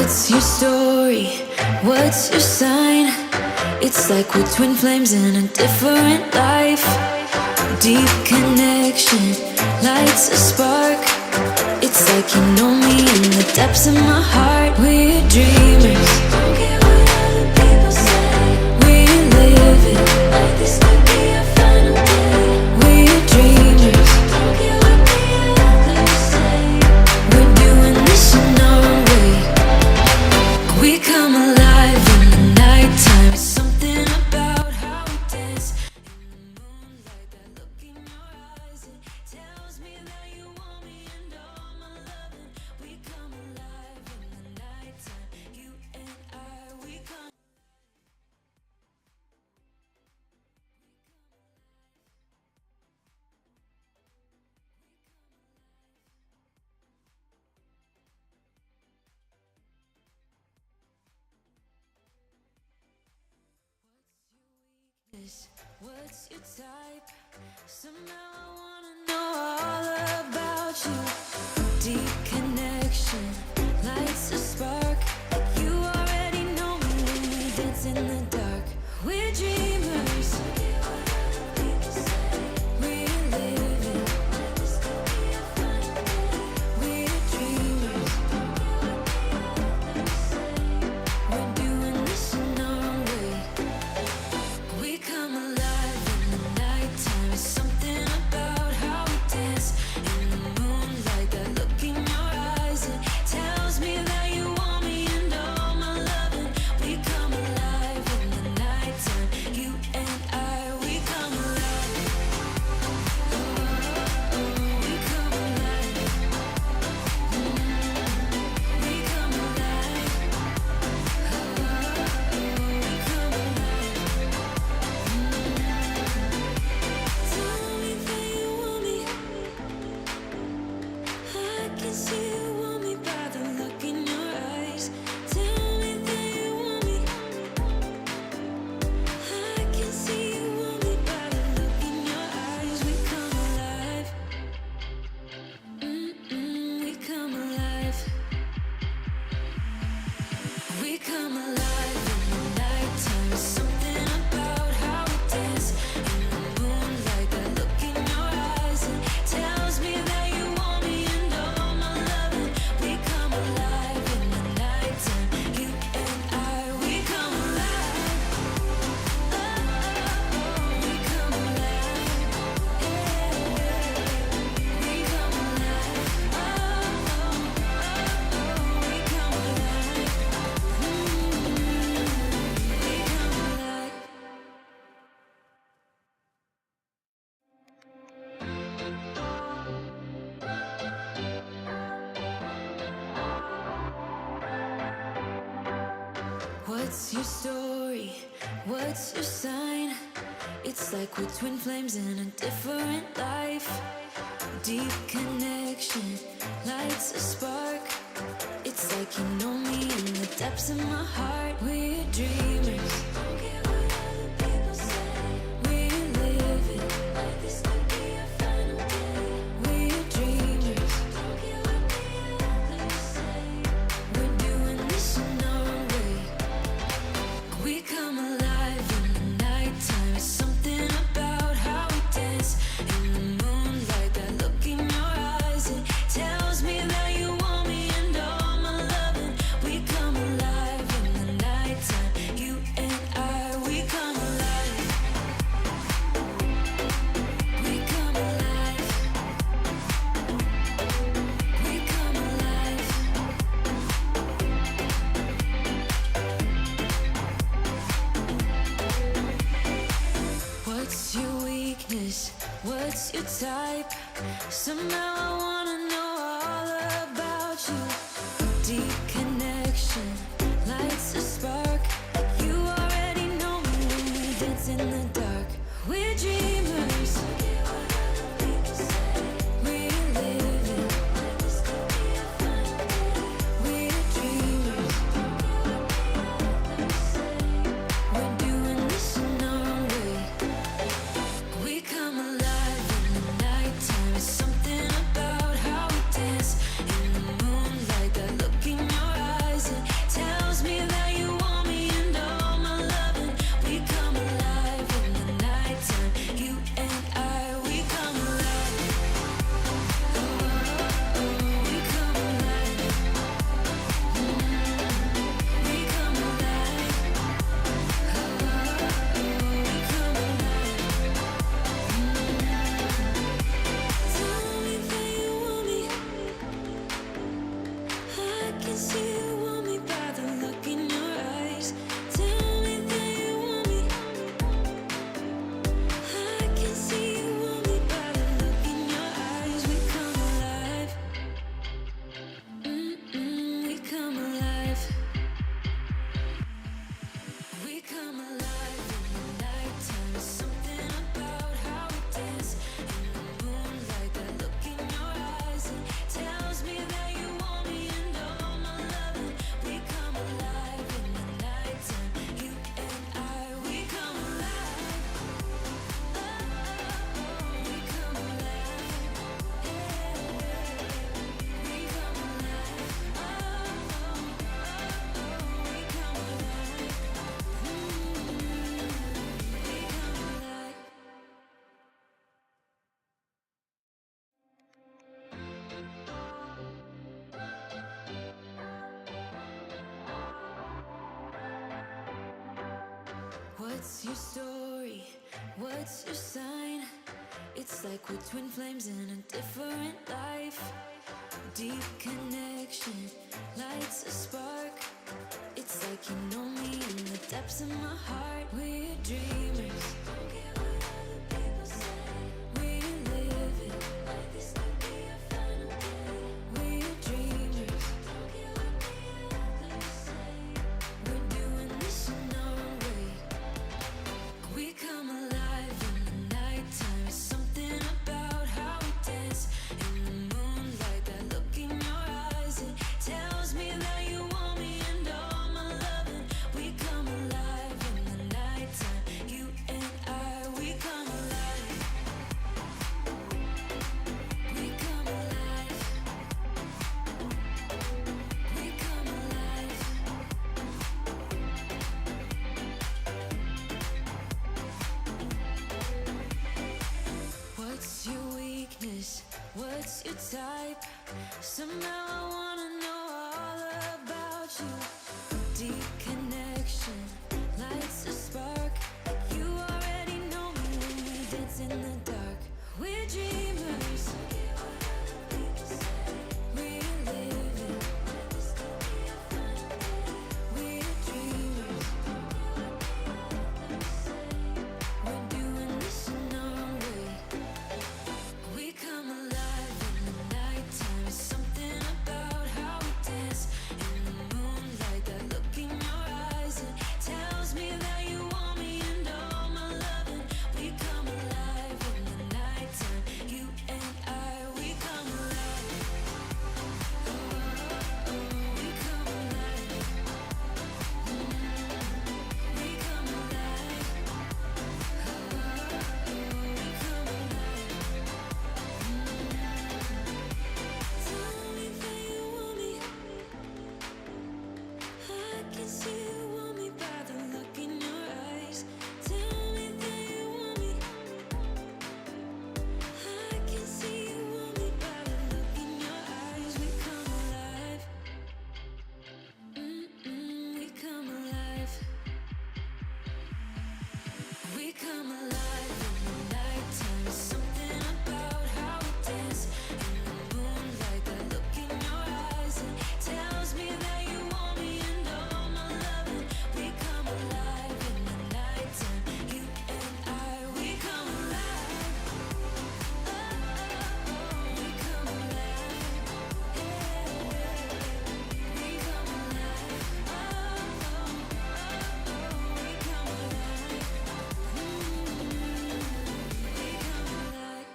What's your story? What's your sign? It's like we're twin flames in a different life. Deep connection lights a spark. It's like you know me in the depths of my heart. We're dreamers. Don't care what other people say. We live it like this could be our final day. We're dreamers. Don't care what the others say. We're doing this in our way. We come alive in the nighttime. There's something about how we dance in the moonlight. That look in your eyes, it tells me that you want me and all my loving. We come alive in the nighttime. You and I, we come. What's your type? Somehow I wanna know all about you. Deep connection lights a spark. You already know me when we dance in the dark. We're dreamers. We're living. We're dreamers. We're doing this in our way. We come alive in the nighttime. There's something about how we dance in the moonlight. That look in your eyes, it tells me that you want me and all my loving. We come alive in the nighttime. You and I, we come alive. Oh, we come alive. We come alive. We come alive. Tell me that you want me. I can see you want me by the look in your eyes. Tell me that you want me. I can see you want me by the look in your eyes. We come alive. We come alive. We come alive in the nighttime. There's something about how we dance in the moonlight. That look in your eyes, it tells me that you want me and all my loving. We come alive in the nighttime. You and I, we come alive. Oh, we come alive. We come alive. We come alive. We come alive. What's your story? What's your sign? It's like we're twin flames in a different life. Deep connection lights a spark. It's like you know me in the depths of my heart. We're dreamers. Don't care what other people say. We live it like this could be our final day. We're dreamers. Don't care what the others say. We're doing this in our way. We come alive in the nighttime. There's something about how we dance in the moonlight. That look in your eyes, it tells me that you want me and all my loving. We come alive in the nighttime. You and I, we come alive. We come alive. We come alive. What's your weakness? What's your type? Somehow I wanna know all about you. Deep connection lights a spark. You already know me when we dance in the dark. We're dreamers. We're living. We're dreamers. We're doing this in our way. We come alive in the nighttime. There's something What's your story? What's your sign? It's like we're twin flames in a different life. Deep connection lights a spark. It's like you know me in the depths of my heart. We're dreamers. Don't care what other people say. We live it like this could be our final day. We're dreamers. Don't care what the others say. We're doing this in our own way. We come alive in the nighttime. Something about how we dance in the moonlight. That look in your eyes, it tells me that you want me and all my loving. We come alive in the nighttime. You and I, we come alive. We come alive. We come alive. What's your weakness? What's your type? Somehow I wanna know all about you. Deep connection lights a spark. You already know me when we dance in the dark. We're dreamers. We live it. We're dreamers. We're doing this in our own way. We come alive in the nighttime. Something about how we dance in the moonlight. That look in your eyes, it tells me that you want me and all my loving. We come alive in the nighttime. You and I, we come alive. Oh, we come alive. We come alive. Oh, we come alive. Tell me that you want me. I can see you want me by the look in your eyes. Tell me that you want me. I can see you want me by the look in your eyes. We come alive. We come alive. We come alive in the nighttime. Something about how we dance in the moonlight. That look in your eyes, it tells me that you want me and all my loving. We come alive in the nighttime. You and I, we come alive. We come alive. We come alive. We come alive.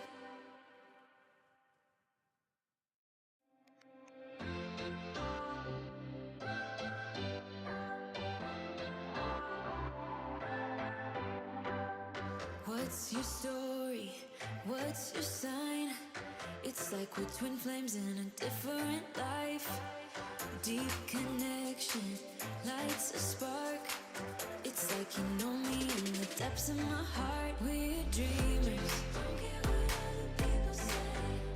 What's your story? What's your sign? It's like we're twin flames in a different life. Deep connection lights a spark. It's like you know me in the depths of my heart. We're dreamers. Don't care what other people say.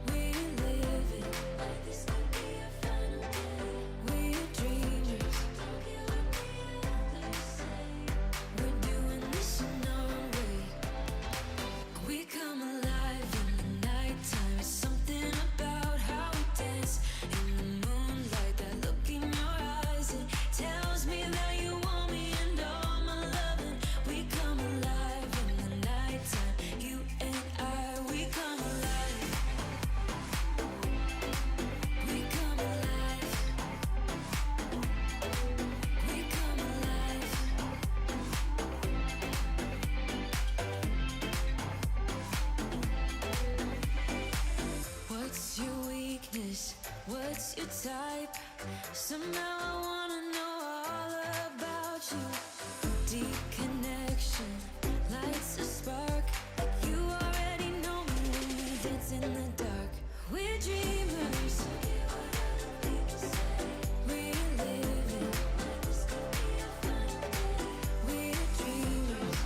We live it like this could be our final day. We're dreamers. Don't care what the others say. We're doing this in our own way. We come alive in the nighttime. Something about how we dance in the moonlight. That look in your eyes, it tells me that you want me and all my loving. We come alive in the nighttime. You and I, we come alive. We come alive. We come alive. What's your weakness? What's your type? Somehow I wanna know all about you. Deep connection lights a spark. You already know me when we dance in the dark. We're dreamers. We live it. We're dreamers.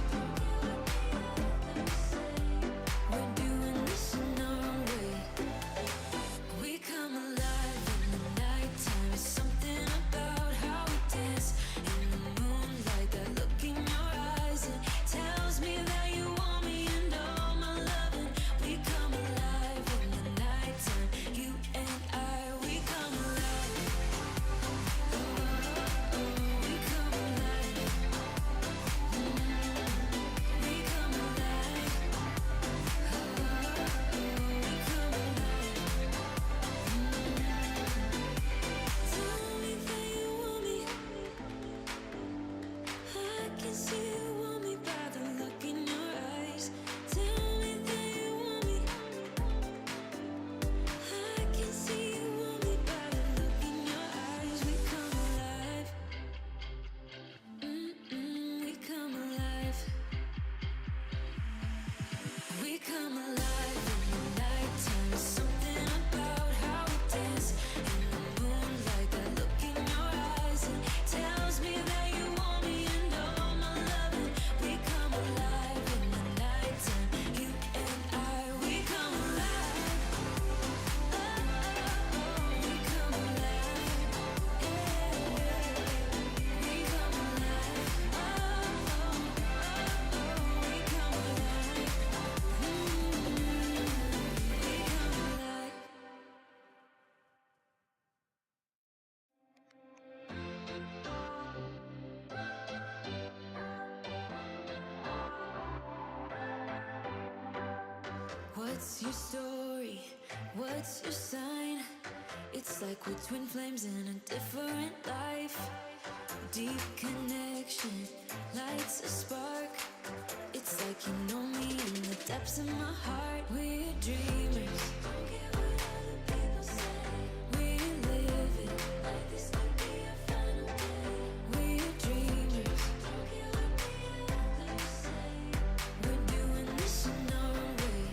We're doing this in our own way. We come alive in the nighttime. Something about how we dance in the moonlight. That look in your What's your story? What's your sign? It's like we're twin flames in a different life. Deep connection lights a spark. It's like you know me in the depths of my heart. We're dreamers. Don't care what other people say. We live it like this could be our final day. We're dreamers. Don't care what the others say. We're doing this in our own way.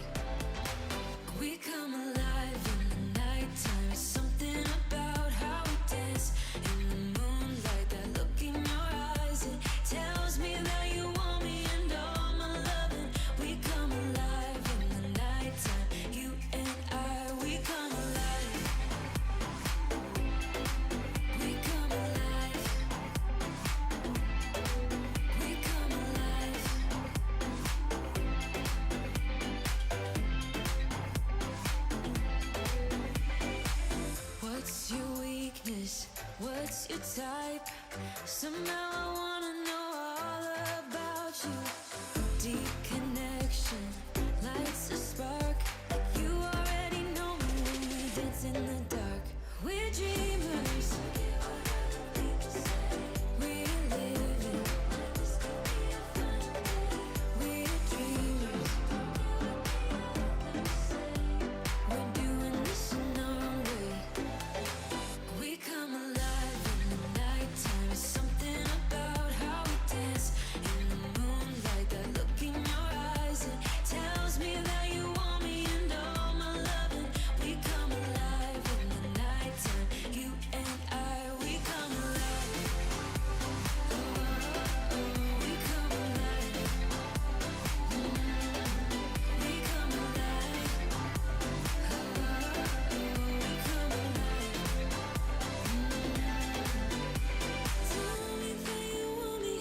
We come alive in the nighttime. It's something about how we dance in the moonlight. That look in your eyes, it tells me that you want me and all my loving. We come alive in the nighttime. You and I, we come alive. We come alive. We come alive. What's your weakness? What's your type? Somehow I wanna know all about you. Deep connection lights a spark. You already know me when we dance in the dark. We're dreamers. We're living. We're dreamers. We're doing this in our own way. We come alive in the nighttime. It's something about how we dance in the moonlight. That look in your eyes, it tells me that you want me and all my loving. We come alive in the nighttime. You and I, we come alive. Oh, oh, we come alive. We come alive. Oh, we come alive. Tell me that you want me.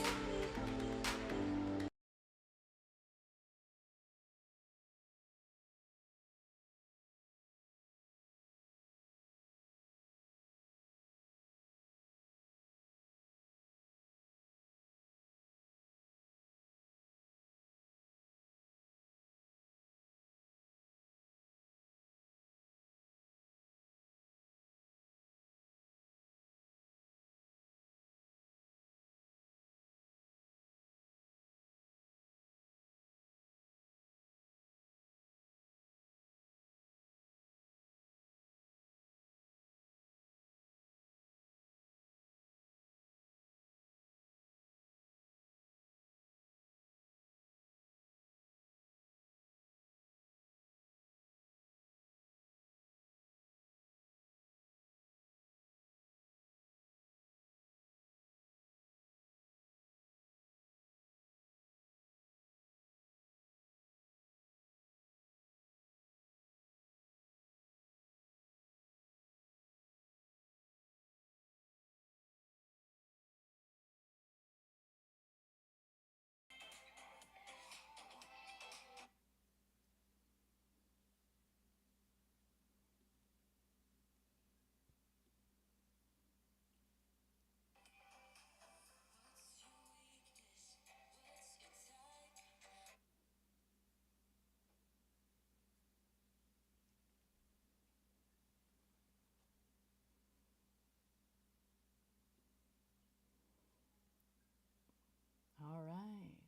All right.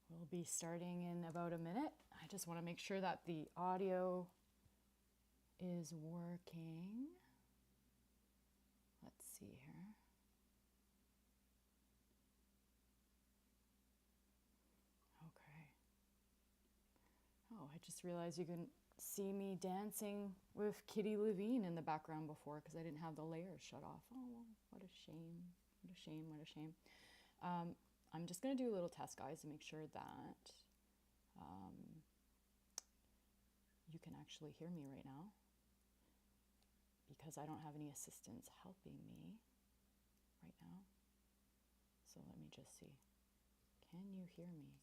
We'll be starting in about a minute. I just want to make sure that the audio is working. Let's see here. Okay. Oh, I just realized you can see me dancing with Kitty Levine in the background before because I didn't have the layers shut off. Oh, well, what a shame. What a shame, what a shame. I'm just going to do a little test, guys, to make sure that you can actually hear me right now because I don't have any assistants helping me right now. So let me just see. Can you hear me?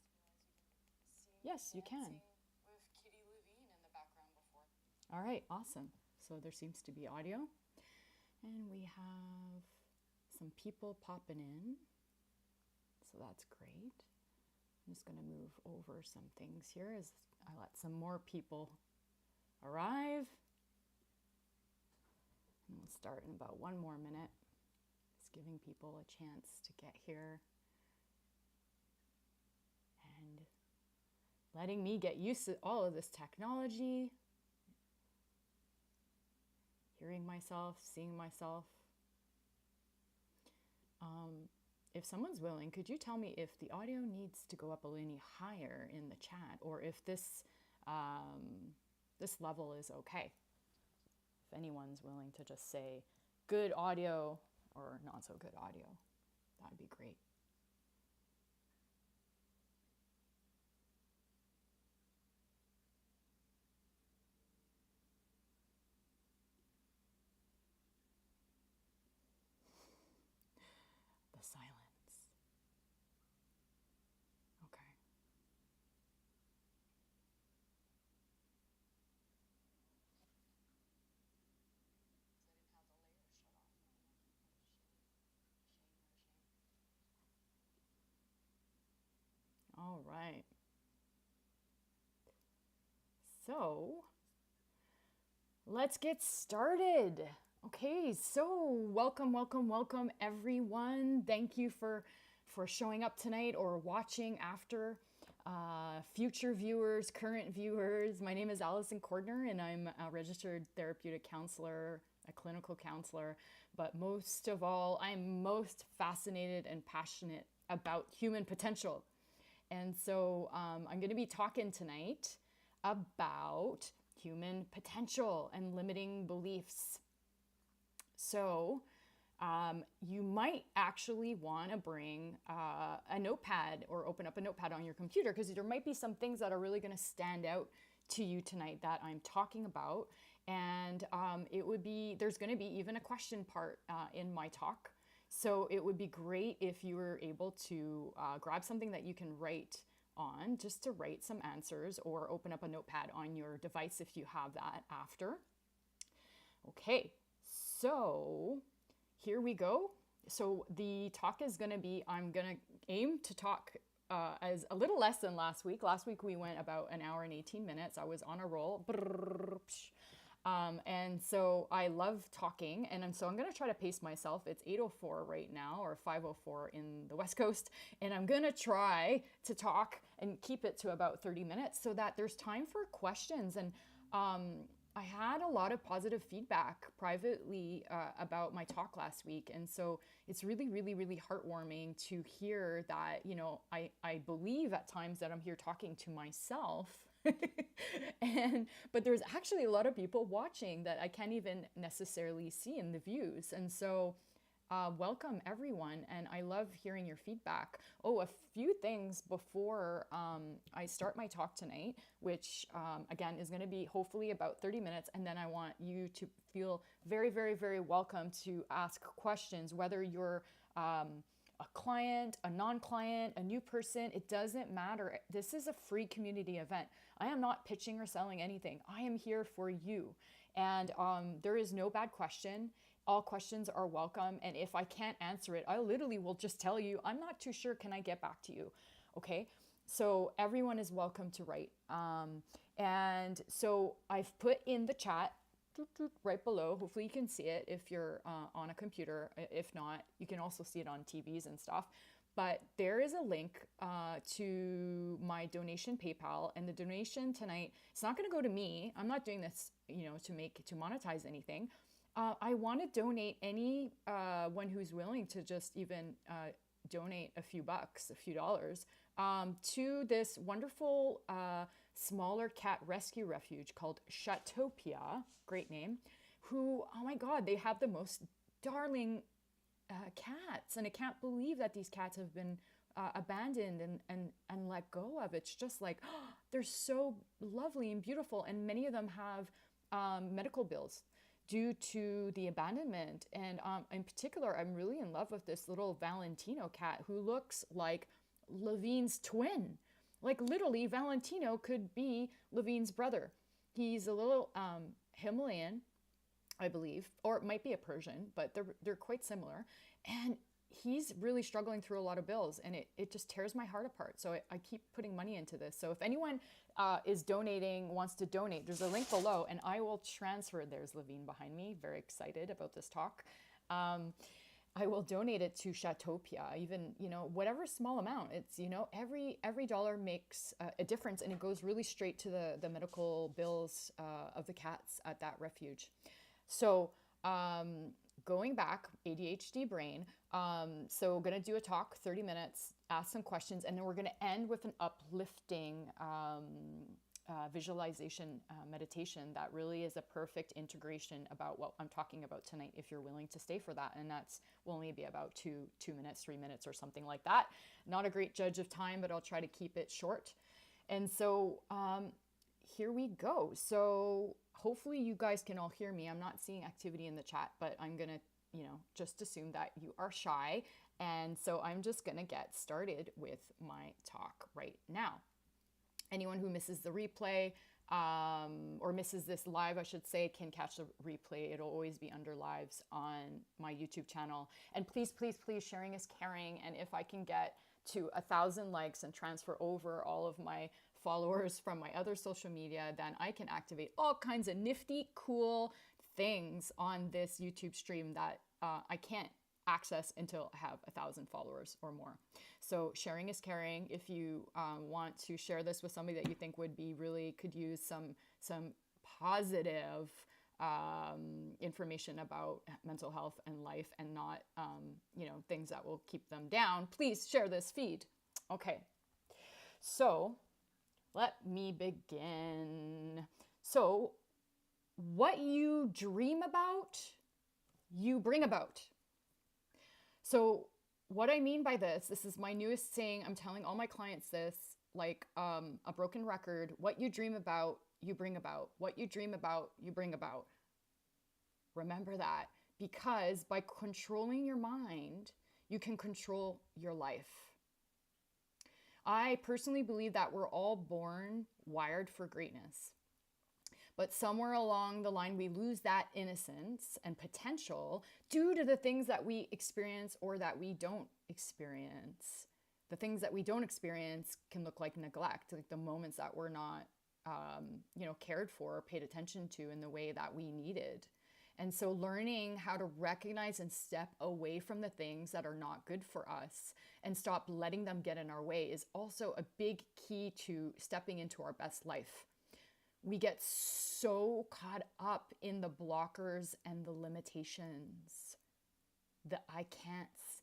Yes, you can. With Kitty Levine in the background before. All right, awesome. So there seems to be audio. And we have some people popping in. So that's great. I'm just going to move over some things here as I let some more people arrive. And we'll start in about 1 more minute. Just giving people a chance to get here. And letting me get used to all of this technology. Hearing myself, seeing myself. If someone's willing, could you tell me if the audio needs to go up any higher in the chat, or if this this level is okay? If anyone's willing to just say good audio or not so good audio, that'd be great. The silence. Okay. All right. So let's get started. Okay, so welcome everyone. Thank you for showing up tonight or watching after. Future viewers, current viewers. My name is Allison Cordner, and I'm a registered therapeutic counselor, a clinical counselor. But most of all, I'm most fascinated and passionate about human potential. And so I'm going to be talking tonight about human potential and limiting beliefs. So you might actually want to bring a notepad or open up a notepad on your computer, because there might be some things that are really going to stand out to you tonight that I'm talking about. And there's going to be even a question part in my talk. So it would be great if you were able to grab something that you can write on, just to write some answers, or open up a notepad on your device if you have that after. Okay, so here we go. So the talk is going to be, I'm going to aim to talk as a little less than last week. Last week we went about an hour and 18 minutes. I was on a roll. And so I love talking, and so I'm going to try to pace myself. It's 8:04 right now, or 5:04 in the West Coast, and I'm going to try to talk and keep it to about 30 minutes so that there's time for questions. And I had a lot of positive feedback privately about my talk last week, and so it's really heartwarming to hear that, you know, I believe at times that I'm here talking to myself. But there's actually a lot of people watching that I can't even necessarily see in the views. And so welcome everyone, and I love hearing your feedback. Oh, a few things before I start my talk tonight, which again is going to be hopefully about 30 minutes, and then I want you to feel very welcome to ask questions, whether you're a client, a non-client, a new person, it doesn't matter. This is a free community event. I am not pitching or selling anything. I am here for you. And there is no bad question. All questions are welcome. And if I can't answer it, I literally will just tell you, I'm not too sure, can I get back to you? Okay, so everyone is welcome to write. And so I've put in the chat right below. Hopefully you can see it if you're on a computer. If not, you can also see it on TVs and stuff. But there is a link to my donation PayPal, and the donation tonight, it's not going to go to me. I'm not doing this, you know, to monetize anything. I want to donate anyone who's willing to just even donate a few bucks, a few dollars, to this wonderful smaller cat rescue refuge called Shatopia, great name, who, oh my God, they have the most darling cats, and I can't believe that these cats have been abandoned and let go of. It's just like, oh, they're so lovely and beautiful, and many of them have medical bills due to the abandonment. And in particular, I'm really in love with this little Valentino cat who looks like Levine's twin. Like literally, Valentino could be Levine's brother. He's a little Himalayan, I believe, or it might be a Persian, but they're quite similar. And he's really struggling through a lot of bills, and it just tears my heart apart. So I keep putting money into this. So if anyone is donating, wants to donate, there's a link below, and I will transfer. There's Levine behind me, very excited about this talk. I will donate it to Chateaupia, even, whatever small amount. It's, every dollar makes a difference, and it goes really straight to the medical bills of the cats at that refuge. So going back, ADHD brain. So we're going to do a talk, 30 minutes, ask some questions, and then we're going to end with an uplifting visualization meditation that really is a perfect integration about what I'm talking about tonight, if you're willing to stay for that. And that's will only be about 2 minutes, 3 minutes, or something like that. Not a great judge of time, but I'll try to keep it short. And so here we go. So hopefully you guys can all hear me. I'm not seeing activity in the chat, but I'm going to, just assume that you are shy. And so I'm just going to get started with my talk right now. Anyone who misses the replay or misses this live, I should say, can catch the replay. It'll always be under lives on my YouTube channel. And please, please, please, sharing is caring. And if I can get to 1,000 likes and transfer over all of my followers from my other social media, then I can activate all kinds of nifty, cool things on this YouTube stream that I can't access until I have 1,000 followers or more. So sharing is caring. If you want to share this with somebody that you think could use some positive information about mental health and life, and not things that will keep them down, please share this feed. Okay, so let me begin. So what you dream about, you bring about. So what I mean by this is my newest saying. I'm telling all my clients this, like a broken record. What you dream about, you bring about. What you dream about, you bring about. Remember that, because by controlling your mind, you can control your life. I personally believe that we're all born wired for greatness. But somewhere along the line, we lose that innocence and potential due to the things that we experience or that we don't experience. The things that we don't experience can look like neglect, like the moments that we're not, cared for or paid attention to in the way that we needed. And so learning how to recognize and step away from the things that are not good for us and stop letting them get in our way is also a big key to stepping into our best life. We get so caught up in the blockers and the limitations, the I can'ts,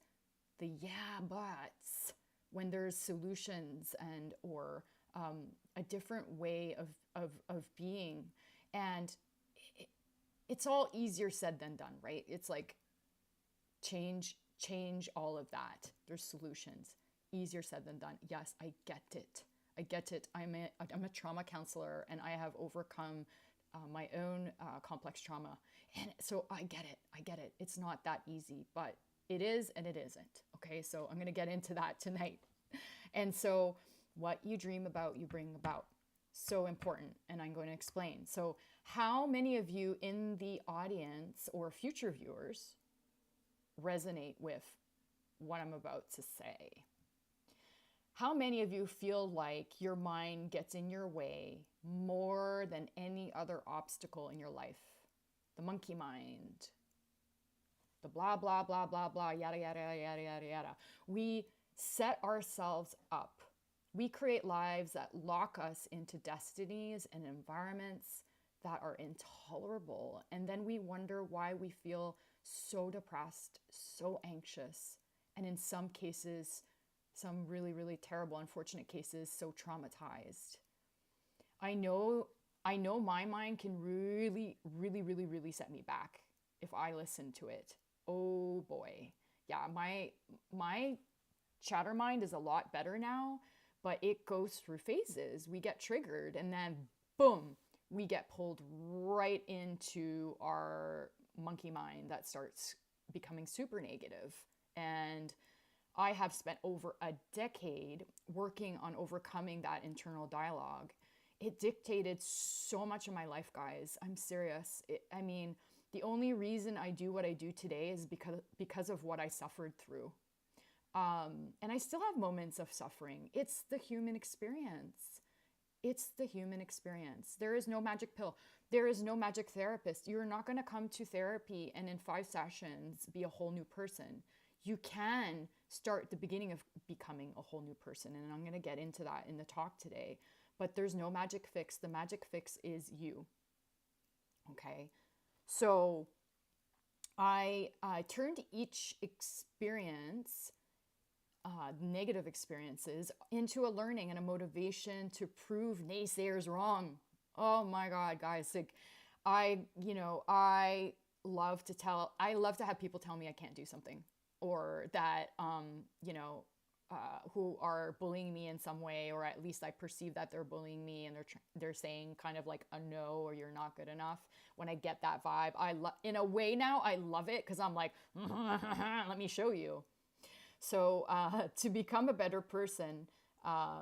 the yeah buts, when there's solutions and or a different way of being. And it's all easier said than done, right? It's like change all of that. There's solutions. Easier said than done. Yes, I get it. I get it. I'm a trauma counselor, and I have overcome my own complex trauma. And so I get it. It's not that easy, but it is and it isn't. Okay, so I'm going to get into that tonight. And so what you dream about, you bring about. So important, and I'm going to explain. So how many of you in the audience or future viewers resonate with what I'm about to say? How many of you feel like your mind gets in your way more than any other obstacle in your life? The monkey mind, the blah, blah, blah, blah, blah, yada, yada, yada, yada, yada. We set ourselves up. We create lives that lock us into destinies and environments that are intolerable. And then we wonder why we feel so depressed, so anxious, and in some cases, some really, really terrible, unfortunate cases, so traumatized. I know my mind can really, really, really, really set me back if I listen to it. Oh boy. Yeah, my chatter mind is a lot better now, but it goes through phases. We get triggered and then boom, we get pulled right into our monkey mind that starts becoming super negative. And I have spent over a decade working on overcoming that internal dialogue. It dictated so much of my life, guys. I'm serious. The The only reason I do what I do today is because of what I suffered through. And I still have moments of suffering. It's the human experience. It's the human experience. There is no magic pill. There is no magic therapist. You're not going to come to therapy and in 5 sessions be a whole new person. You can start the beginning of becoming a whole new person. And I'm going to get into that in the talk today. But there's no magic fix. The magic fix is you. Okay? So I turned each experience, negative experiences, into a learning and a motivation to prove naysayers wrong. Oh my God, guys. Like, I love to have people tell me I can't do something, or that, who are bullying me in some way, or at least I perceive that they're bullying me, and they're saying kind of like a no, or you're not good enough. When I get that vibe, in a way now I love it, because I'm like, let me show you. So to become a better person, I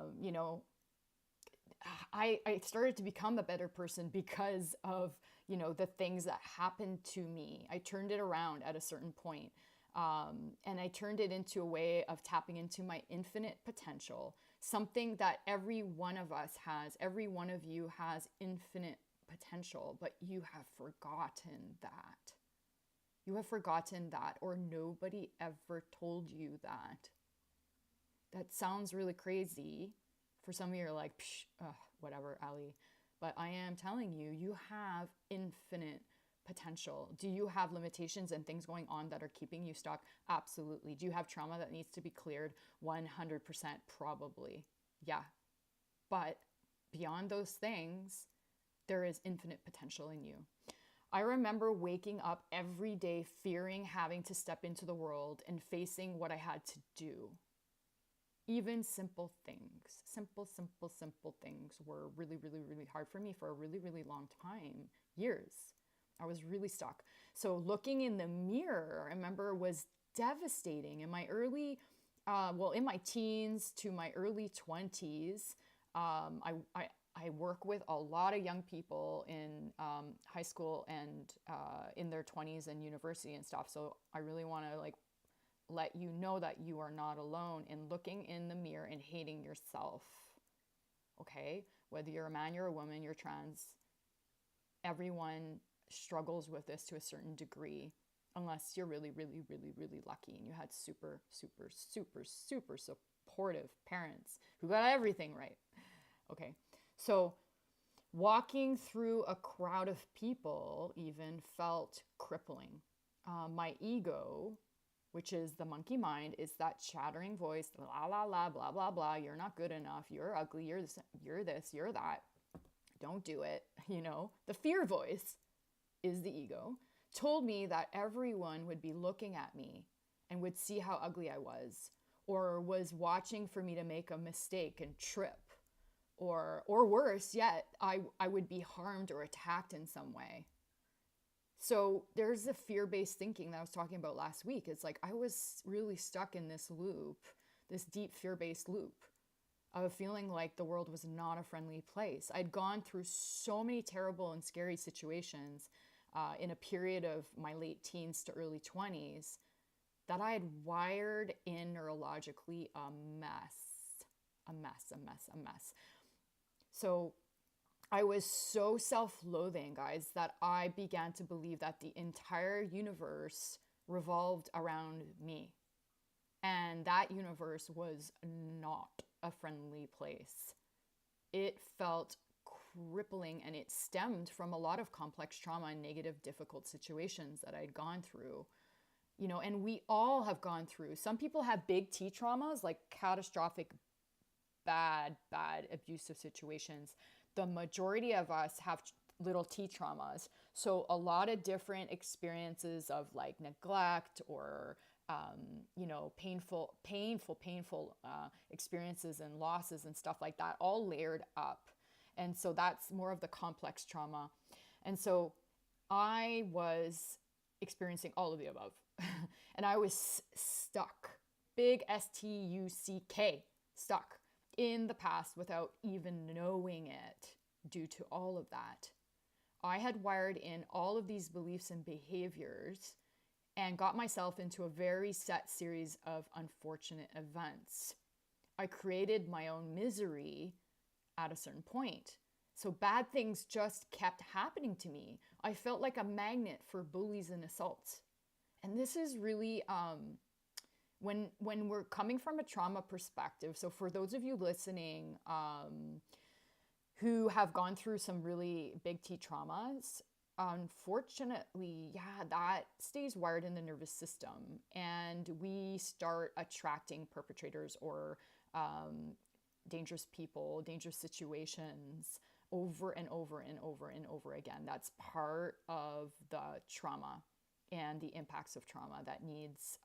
started to become a better person because of, the things that happened to me. I turned it around at a certain point. And I turned it into a way of tapping into my infinite potential, something that every one of us has. Every one of you has infinite potential, but you have forgotten that. You have forgotten that, or nobody ever told you that. That sounds really crazy. For some of you, you're like, whatever, Ali. But I am telling you, you have infinite potential. Do you have limitations and things going on that are keeping you stuck? Absolutely. Do you have trauma that needs to be cleared? 100% probably. Yeah. But beyond those things, there is infinite potential in you. I remember waking up every day fearing having to step into the world and facing what I had to do. Even simple things, simple things were really, really, really hard for me for a really, really long time, years. I was really stuck. So looking in the mirror, I remember, was devastating. In my in my teens to my early 20s, I work with a lot of young people in high school and in their 20s and university and stuff. So I really want to let you know that you are not alone in looking in the mirror and hating yourself. Okay? Whether you're a man, you're a woman, you're trans, everyone struggles with this to a certain degree, unless you're really, really, really, really lucky and you had super, super, super, super supportive parents who got everything right. Okay? So walking through a crowd of people even felt crippling. My ego, which is the monkey mind, is that chattering voice, la, la, la, blah, blah, blah. You're not good enough. You're ugly. You're this, you're that. Don't do it. The fear voice is the ego, told me that everyone would be looking at me and would see how ugly I was, or was watching for me to make a mistake and trip, or worse yet, I would be harmed or attacked in some way. So there's the fear-based thinking that I was talking about last week. It's like I was really stuck in this loop, this deep fear-based loop of feeling like the world was not a friendly place. I'd gone through so many terrible and scary situations in a period of my late teens to early 20s that I had wired in neurologically a mess. So I was so self-loathing, guys, that I began to believe that the entire universe revolved around me. And that universe was not a friendly place. It felt crippling, and it stemmed from a lot of complex trauma and negative, difficult situations that I'd gone through. And we all have gone through. Some people have big T traumas, like catastrophic, bad, abusive situations. The majority of us have little T traumas. So a lot of different experiences of neglect or, painful experiences and losses and stuff like that, all layered up. And so that's more of the complex trauma. And so I was experiencing all of the above. And I was stuck, big STUCK, stuck in the past without even knowing it due to all of that. I had wired in all of these beliefs and behaviors and got myself into a very set series of unfortunate events. I created my own misery at a certain point. So bad things just kept happening to me. I felt like a magnet for bullies and assaults. And this is really when we're coming from a trauma perspective. So for those of you listening who have gone through some really big T traumas, unfortunately, that stays wired in the nervous system, and we start attracting perpetrators or dangerous people, dangerous situations over and over and over and over again. That's part of the trauma and the impacts of trauma that needs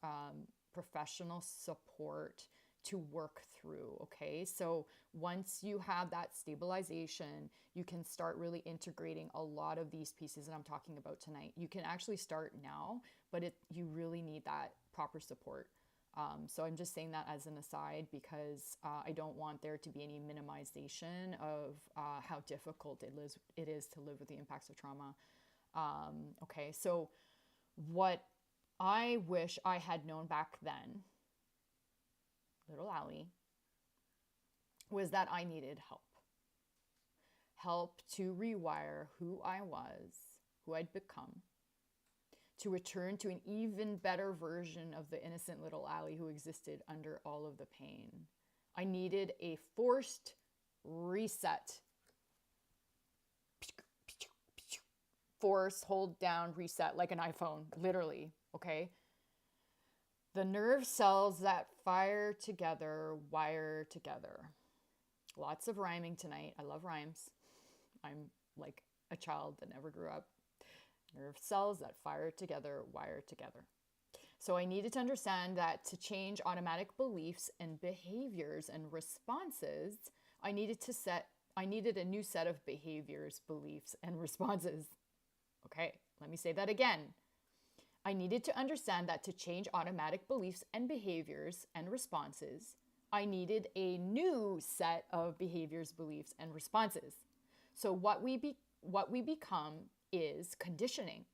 professional support to work through. Okay, so once you have that stabilization, you can start really integrating a lot of these pieces that I'm talking about tonight. You can actually start now, but you really need that proper support. So I'm just saying that as an aside, because I don't want there to be any minimization of how difficult it is to live with the impacts of trauma. Okay, so what I wish I had known back then, little Allie, was that I needed help. Help to rewire who I was, who I'd become, to return to an even better version of the innocent little Allie who existed under all of the pain. I needed a forced reset. Force, hold down, reset, like an iPhone, literally, okay? The nerve cells that fire together, wire together. Lots of rhyming tonight. I love rhymes. I'm like a child that never grew up. Nerve cells that fire together, wire together. So I needed to understand that to change automatic beliefs and behaviors and responses, I needed a new set of behaviors, beliefs, and responses. Okay, let me say that again. I needed to understand that to change automatic beliefs and behaviors and responses, I needed a new set of behaviors, beliefs, and responses. So what we become is conditioning.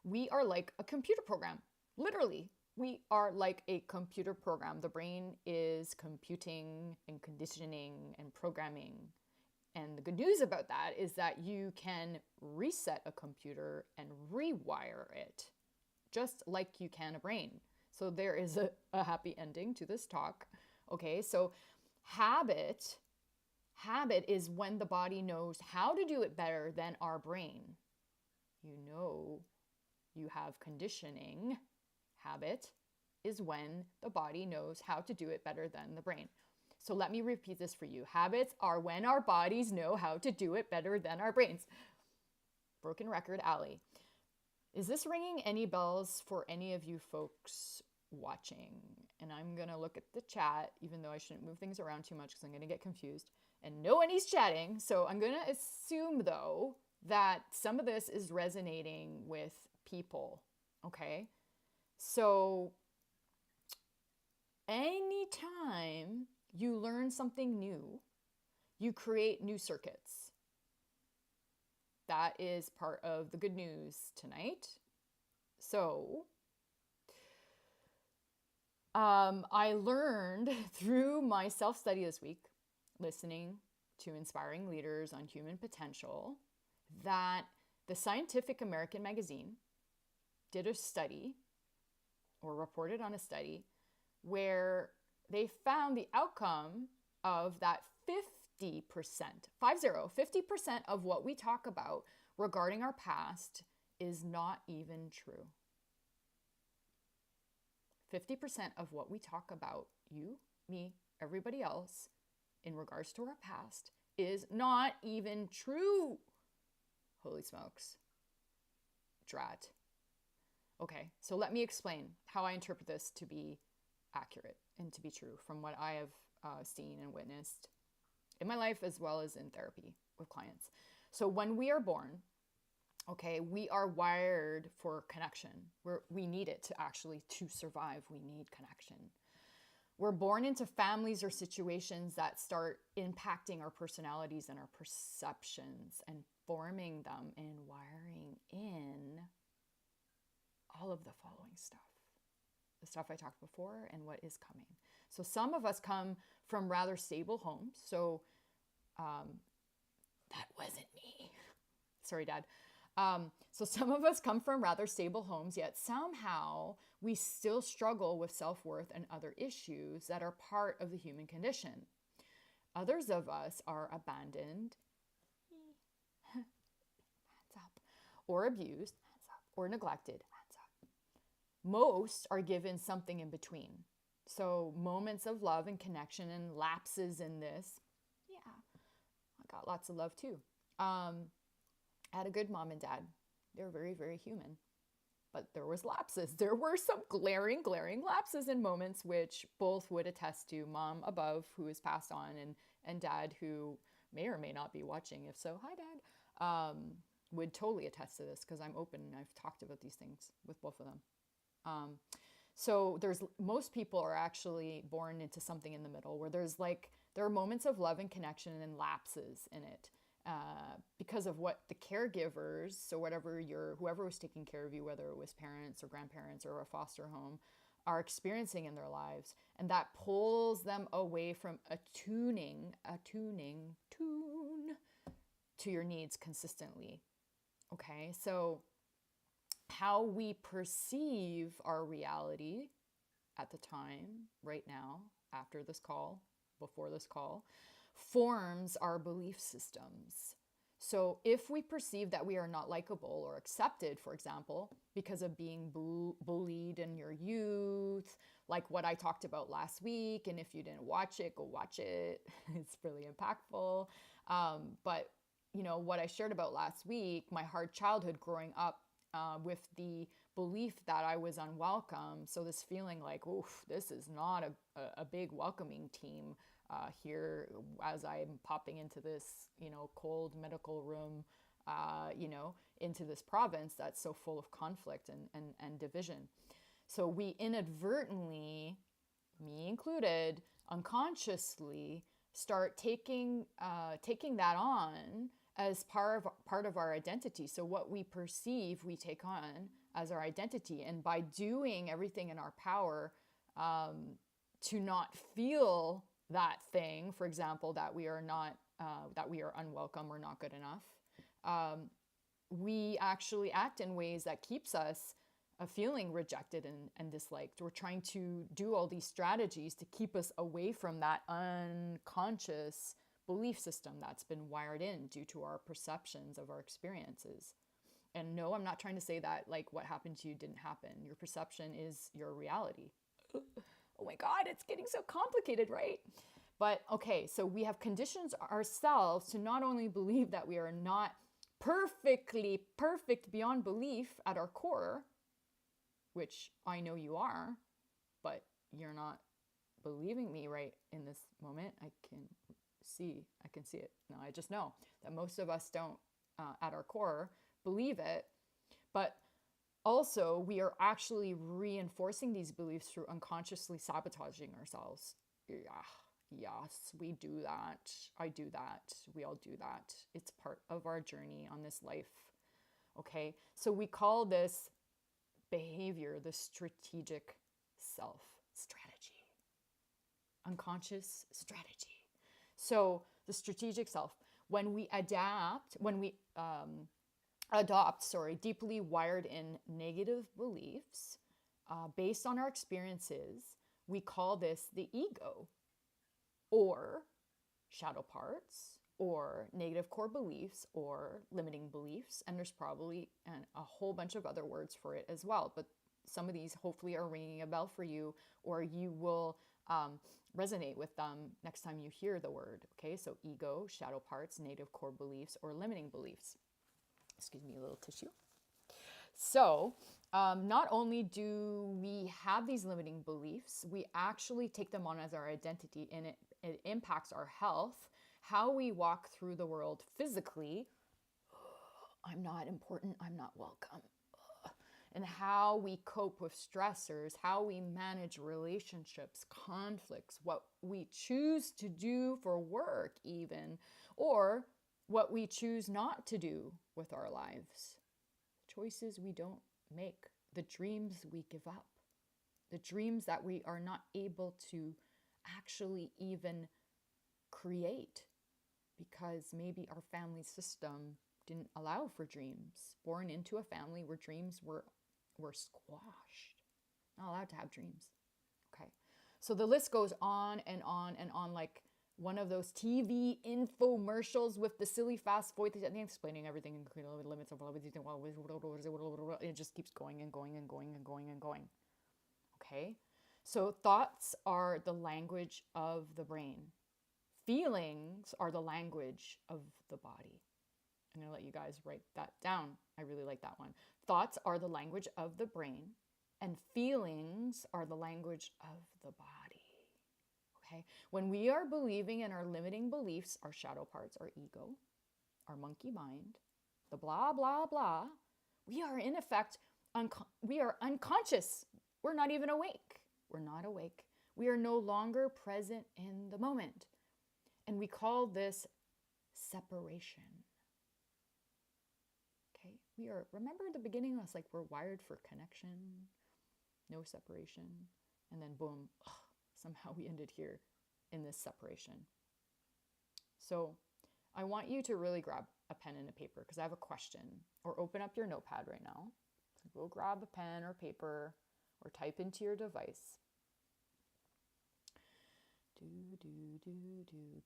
We are like a computer program. Literally, we are like a computer program. The brain is computing and conditioning and programming. And the good news about that is that you can reset a computer and rewire it, just like you can a brain. So there is a happy ending to this talk. Okay, so habit is when the body knows how to do it better than our brain. You know you have conditioning. Habit is when the body knows how to do it better than the brain. So let me repeat this for you. Habits are when our bodies know how to do it better than our brains. Broken record, Allie. Is this ringing any bells for any of you folks watching? And I'm going to look at the chat, even though I shouldn't move things around too much because I'm going to get confused. And no one is chatting. So I'm going to assume, though, that some of this is resonating with people. Okay? So anytime you learn something new, you create new circuits. That is part of the good news tonight. So I learned through my self-study this week, listening to inspiring leaders on human potential, that the Scientific American magazine did a study or reported on a study where they found the outcome of that 50% of what we talk about regarding our past is not even true. 50% of what we talk about, you, me, everybody else, in regards to our past, is not even true. Holy smokes. Drat. Okay, so let me explain how I interpret this to be accurate and to be true from what I have seen and witnessed in my life as well as in therapy with clients. So when we are born, okay, we are wired for connection. We need it to survive. We need connection. We're born into families or situations that start impacting our personalities and our perceptions and forming them and wiring in all of the following stuff. The stuff I talked before and what is coming. So some of us come from rather stable homes. So that wasn't me. Sorry, Dad. So some of us come from rather stable homes, yet somehow we still struggle with self-worth and other issues that are part of the human condition. Others of us are abandoned, hands up, or abused, hands up, or neglected, hands up. Most are given something in between. So moments of love and connection and lapses in this. Yeah, I got lots of love too. I had a good mom and dad. They're very, very human. But there was lapses. There were some glaring lapses in moments which both would attest to. Mom above, who has passed on, and dad, who may or may not be watching. If so, hi, Dad. Would totally attest to this because I'm open and I've talked about these things with both of them. So most people are actually born into something in the middle where there are moments of love and connection and lapses in it. Because of what the caregivers, so whoever was taking care of you, whether it was parents or grandparents or a foster home, are experiencing in their lives. And that pulls them away from attuning to your needs consistently. Okay, so how we perceive our reality at the time, right now, after this call, before this call, forms our belief systems. So if we perceive that we are not likable or accepted, for example, because of being bullied in your youth, like what I talked about last week, and if you didn't watch it, go watch it. It's really impactful. But what I shared about last week, my hard childhood growing up with the belief that I was unwelcome. So this feeling like, oof, this is not a big welcoming team here as I'm popping into this, cold medical room, into this province that's so full of conflict and division. So we inadvertently, me included, unconsciously start taking that on as part of our identity. So what we perceive, we take on as our identity. And by doing everything in our power to not feel that thing, for example, that we are unwelcome or not good enough, we actually act in ways that keeps us feeling rejected and disliked. We're trying to do all these strategies to keep us away from that unconscious belief system that's been wired in due to our perceptions of our experiences. And no, I'm not trying to say that like what happened to you didn't happen. Your perception is your reality. Oh my God, it's getting so complicated, right? But okay, so we have conditioned ourselves to not only believe that we are not perfectly perfect beyond belief at our core, which I know you are, but you're not believing me right in this moment. I can see it. No, I just know that most of us don't, at our core, believe it. But also, we are actually reinforcing these beliefs through unconsciously sabotaging ourselves. Yeah, yes, we do that. I do that. We all do that. It's part of our journey on this life. Okay, so we call this behavior the strategic self strategy, unconscious strategy. So the strategic self, when we adopt deeply wired in negative beliefs based on our experiences, we call this the ego, or shadow parts, or negative core beliefs, or limiting beliefs. And there's probably a whole bunch of other words for it as well. But some of these hopefully are ringing a bell for you, or you will resonate with them next time you hear the word. Okay, so ego, shadow parts, negative core beliefs, or limiting beliefs. Excuse me, a little tissue. So not only do we have these limiting beliefs, we actually take them on as our identity, and it impacts our health, how we walk through the world physically. I'm not important, I'm not welcome. And how we cope with stressors, how we manage relationships, conflicts, what we choose to do for work even, or what we choose not to do with our lives, choices we don't make, the dreams we give up, the dreams that we are not able to actually even create because maybe our family system didn't allow for dreams. Born into a family where dreams were squashed. Not allowed to have dreams. Okay. So the list goes on and on and on, like one of those TV infomercials with the silly fast voice explaining everything in the limits of it just keeps going and going and going and going and going. Okay. So thoughts are the language of the brain. Feelings are the language of the body. I'm going to let you guys write that down. I really like that one. Thoughts are the language of the brain, and feelings are the language of the body. Okay? When we are believing in our limiting beliefs, our shadow parts, our ego, our monkey mind, the blah, blah, blah, we are in effect, we are unconscious. We're not even awake. We're not awake. We are no longer present in the moment. And we call this separation. Okay? Remember the beginning was like we're wired for connection, no separation. And then boom, somehow we ended here in this separation. So I want you to really grab a pen and a paper because I have a question, or open up your notepad right now. So go grab a pen or paper or type into your device.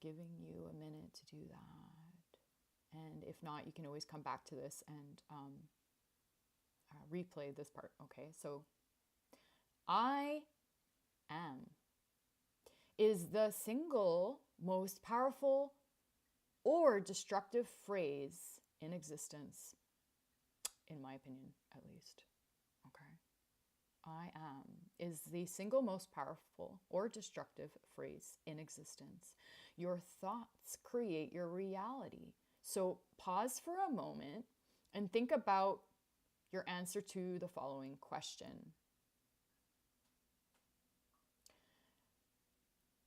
Giving you a minute to do that. And if not, you can always come back to this and replay this part. Okay, so I am is the single most powerful or destructive phrase in existence, in my opinion, at least. Okay. I am is the single most powerful or destructive phrase in existence. Your thoughts create your reality. So pause for a moment and think about your answer to the following question.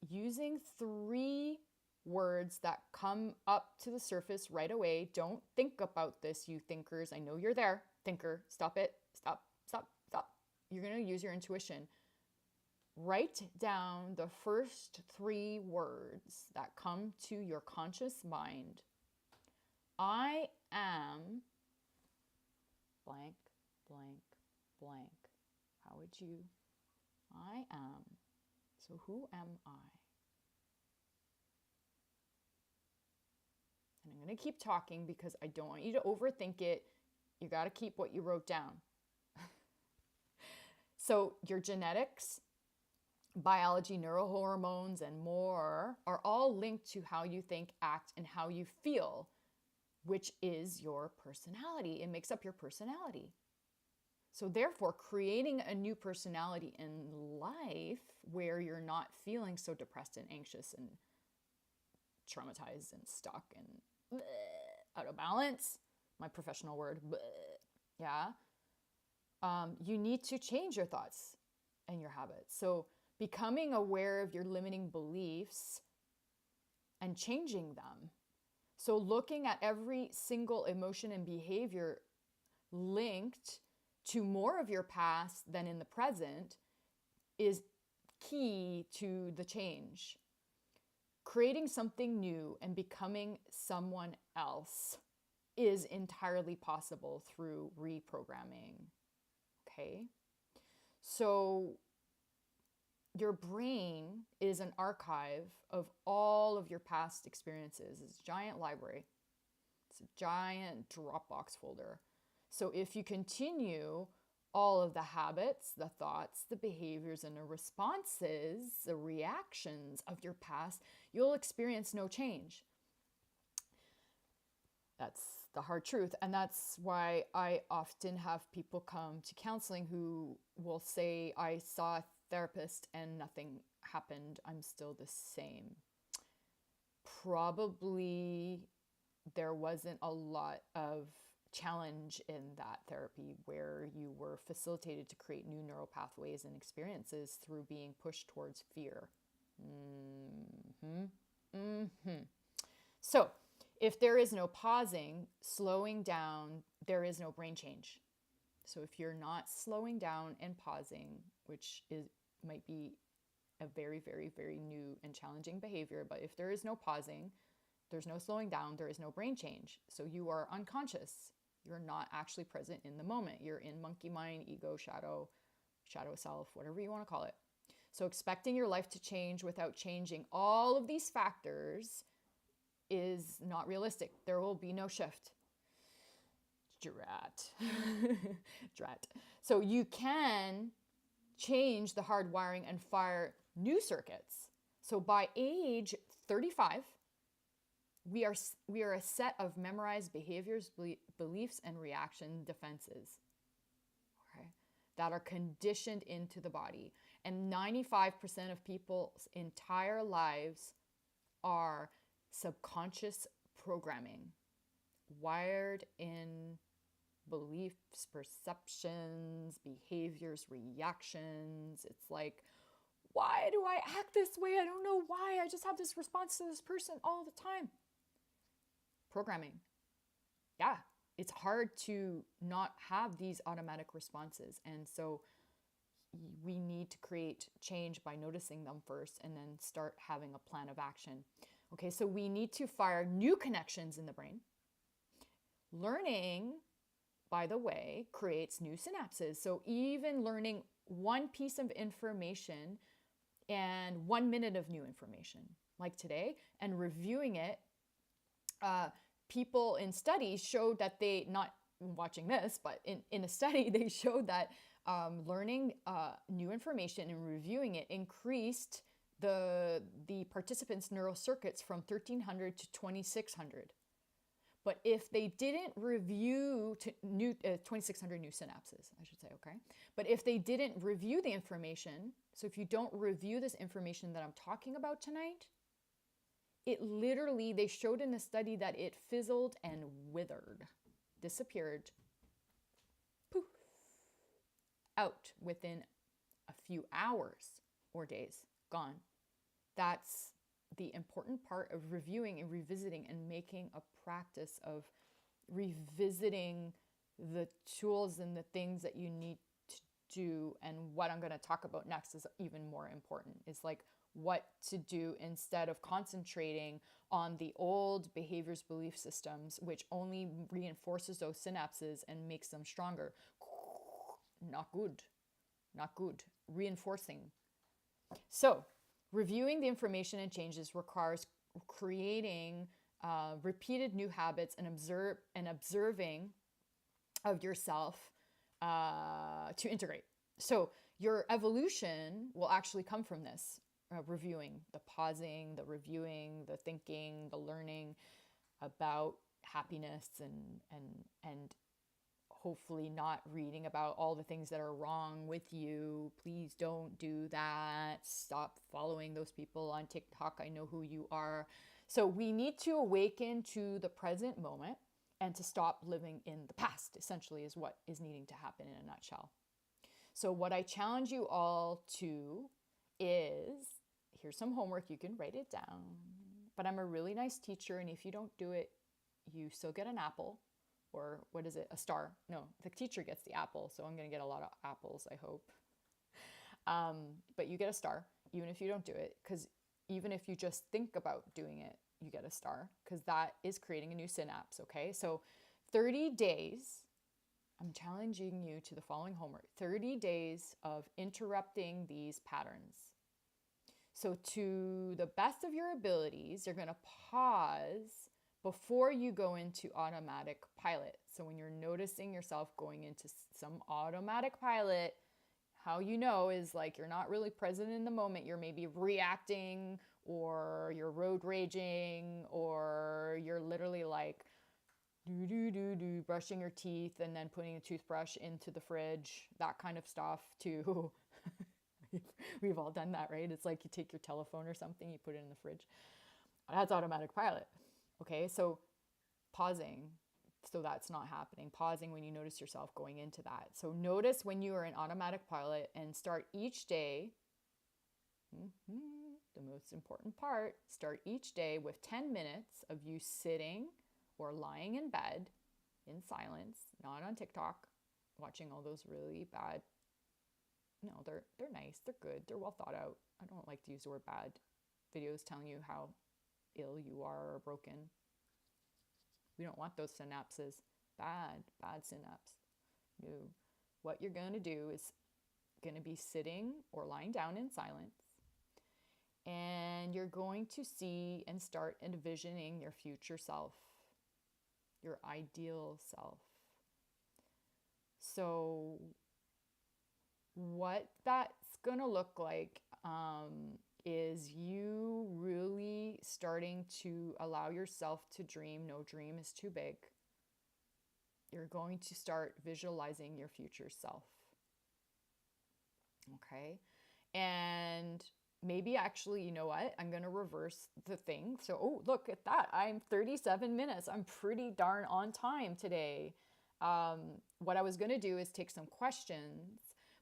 Using 3 words that come up to the surface right away. Don't think about this, you thinkers. I know you're there. Thinker, stop it. Stop. You're going to use your intuition. Write down the first 3 words that come to your conscious mind. I am blank, blank, blank. How would you? I am. So who am I? And I'm going to keep talking because I don't want you to overthink it. You got to keep what you wrote down. So your genetics, biology, neurohormones, and more are all linked to how you think, act, and how you feel, which is your personality. It makes up your personality. So therefore, creating a new personality in life where you're not feeling so depressed and anxious and traumatized and stuck and out of balance, my professional word, yeah, you need to change your thoughts and your habits. So becoming aware of your limiting beliefs and changing them. So looking at every single emotion and behavior linked to more of your past than in the present is key to the change. Creating something new and becoming someone else is entirely possible through reprogramming. Okay? So your brain is an archive of all of your past experiences. It's a giant library. It's a giant Dropbox folder. So if you continue all of the habits, the thoughts, the behaviors, and the responses, the reactions of your past, you'll experience no change. That's the hard truth. And that's why I often have people come to counseling who will say, I saw a therapist and nothing happened. I'm still the same. Probably there wasn't a lot of challenge in that therapy where you were facilitated to create new neural pathways and experiences through being pushed towards fear. So If there is no pausing, slowing down, there is no brain change. So if you're not slowing down and pausing, which might be a very, very, very new and challenging behavior, but if there is no pausing, there's no slowing down, there is no brain change. So you are unconscious. You're not actually present in the moment. You're in monkey mind, ego, shadow self, whatever you want to call it. So expecting your life to change without changing all of these factors is not realistic. There will be no shift. Drat. So you can change the hardwiring and fire new circuits. So by age 35, we are a set of memorized behaviors, beliefs, and reaction defenses, okay, that are conditioned into the body. And 95% of people's entire lives are subconscious programming, wired in beliefs, perceptions, behaviors, reactions. It's like, why do I act this way? I don't know why. I just have this response to this person all the time. Programming. Yeah, it's hard to not have these automatic responses. And so we need to create change by noticing them first and then start having a plan of action. Okay, so we need to fire new connections in the brain. Learning, by the way, creates new synapses. So even learning one piece of information and 1 minute of new information, like today, and reviewing it, people in studies showed that they, not watching this, but in a study, they showed that learning new information and reviewing it increased the participants' neural circuits from 1,300 to 2,600. But if they didn't review 2,600 new synapses, I should say, okay? But if they didn't review the information, so if you don't review this information that I'm talking about tonight, it literally, they showed in the study that it fizzled and withered, disappeared, poof, out within a few hours or days, gone. That's the important part of reviewing and revisiting and making a practice of revisiting the tools and the things that you need to do. And what I'm going to talk about next is even more important. It's like what to do instead of concentrating on the old behaviors, belief systems, which only reinforces those synapses and makes them stronger. Not good. Not good. Reinforcing. So reviewing the information and changes requires creating repeated new habits and observing of yourself to integrate. So your evolution will actually come from this, reviewing, the pausing, the reviewing, the thinking, the learning about happiness and hopefully not reading about all the things that are wrong with you. Please don't do that. Stop following those people on TikTok. I know who you are. So we need to awaken to the present moment and to stop living in the past, essentially, is what is needing to happen in a nutshell. So what I challenge you all to is, here's some homework. You can write it down. But I'm a really nice teacher, and if you don't do it, you still get an apple. Or what is it? A star. No, the teacher gets the apple. So I'm going to get a lot of apples, I hope. But you get a star, even if you don't do it. Because even if you just think about doing it, you get a star. Because that is creating a new synapse, okay? So 30 days, I'm challenging you to the following homework. 30 days of interrupting these patterns. So to the best of your abilities, you're going to pause before you go into automatic pilot. So when you're noticing yourself going into some automatic pilot, how you know is like you're not really present in the moment. You're maybe reacting, or you're road raging, or you're literally like brushing your teeth and then putting a toothbrush into the fridge, that kind of stuff too. We've all done that, right? It's like you take your telephone or something, you put it in the fridge. That's automatic pilot. Okay, so pausing, so that's not happening. Pausing when you notice yourself going into that. So notice when you are in automatic pilot and start each day, the most important part, start each day with 10 minutes of you sitting or lying in bed in silence, not on TikTok, watching all those really bad, no, they're nice, they're good, they're well thought out. I don't like to use the word bad. Videos telling you how ill you are or broken. We don't want those synapses. Bad synapse. No. What you're going to do is going to be sitting or lying down in silence, and you're going to see and start envisioning your future self, your ideal self. So what that's going to look like is you really starting to allow yourself to dream. No dream is too big. You're going to start visualizing your future self. Okay? And maybe actually, you know what? I'm going to reverse the thing. So, oh, look at that. I'm 37 minutes. I'm pretty darn on time today. What I was going to do is take some questions,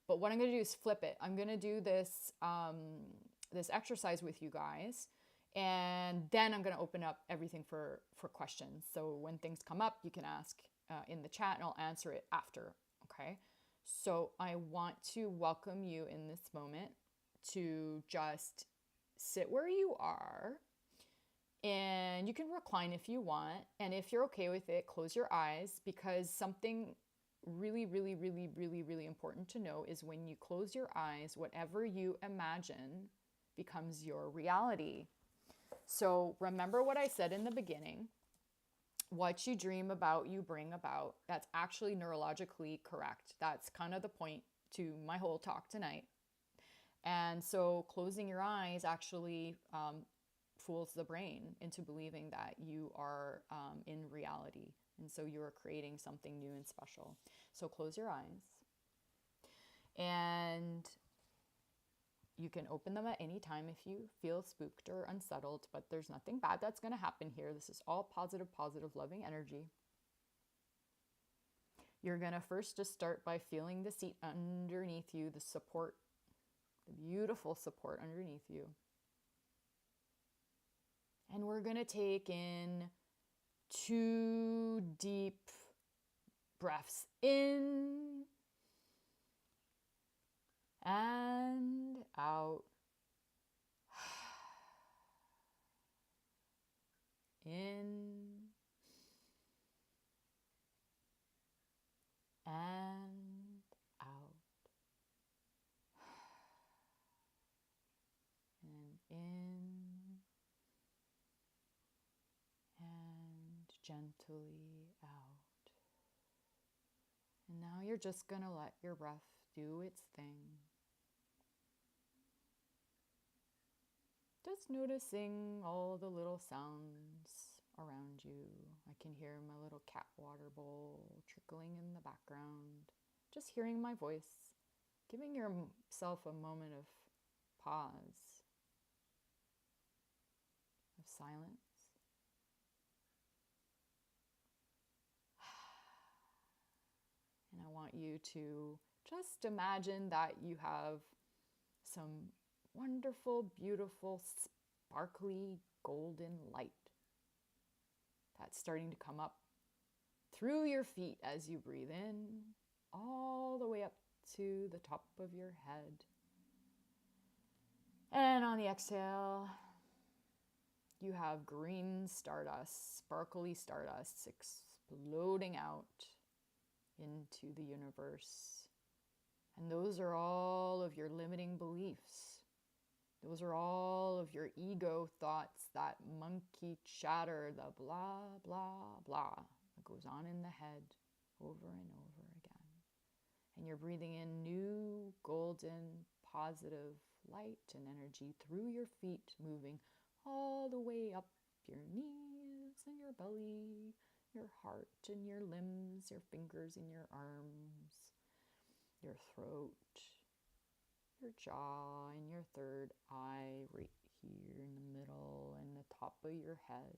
but what I'm going to do is flip it. I'm going to do this, this exercise with you guys, and then I'm going to open up everything for questions. So when things come up, you can ask in the chat and I'll answer it after. Okay. So I want to welcome you in this moment to just sit where you are, and you can recline if you want. And if you're okay with it, close your eyes, because something really, really, really, really, really important to know is when you close your eyes, whatever you imagine becomes your reality. So remember what I said in the beginning. What you dream about, you bring about. That's actually neurologically correct. That's kind of the point to my whole talk tonight. And so closing your eyes actually fools the brain into believing that you are in reality. And so you're creating something new and special. So close your eyes. And you can open them at any time if you feel spooked or unsettled, but there's nothing bad that's going to happen here. This is all positive, loving energy. You're going to first just start by feeling the seat underneath you, the support, the beautiful support underneath you. And we're going to take in 2 deep breaths in and out. In and out. And in and gently out. And now you're just going to let your breath do its thing. Just noticing all the little sounds around you. I can hear my little cat water bowl trickling in the background. Just hearing my voice, giving yourself a moment of pause, of silence. And I want you to just imagine that you have some wonderful, beautiful, sparkly, golden light that's starting to come up through your feet as you breathe in, all the way up to the top of your head. And on the exhale, you have green stardust, sparkly stardust exploding out into the universe. And those are all of your limiting beliefs. Those are all of your ego thoughts, that monkey chatter, the blah, blah, blah that goes on in the head over and over again. And you're breathing in new, golden, positive light and energy through your feet, moving all the way up your knees and your belly, your heart and your limbs, your fingers and your arms, your throat, your jaw and your third eye right here in the middle and the top of your head.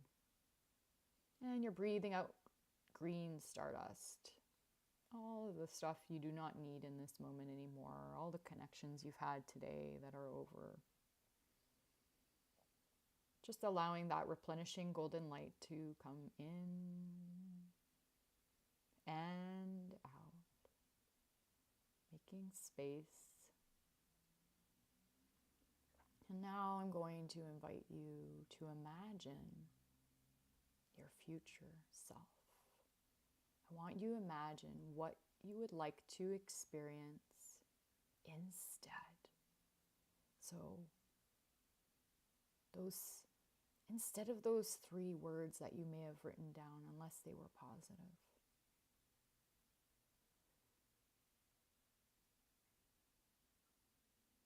And you're breathing out green stardust. All of the stuff you do not need in this moment anymore. All the connections you've had today that are over. Just allowing that replenishing golden light to come in and out, making space. And now I'm going to invite you to imagine your future self. I want you to imagine what you would like to experience instead. So instead of those 3 words that you may have written down, unless they were positive,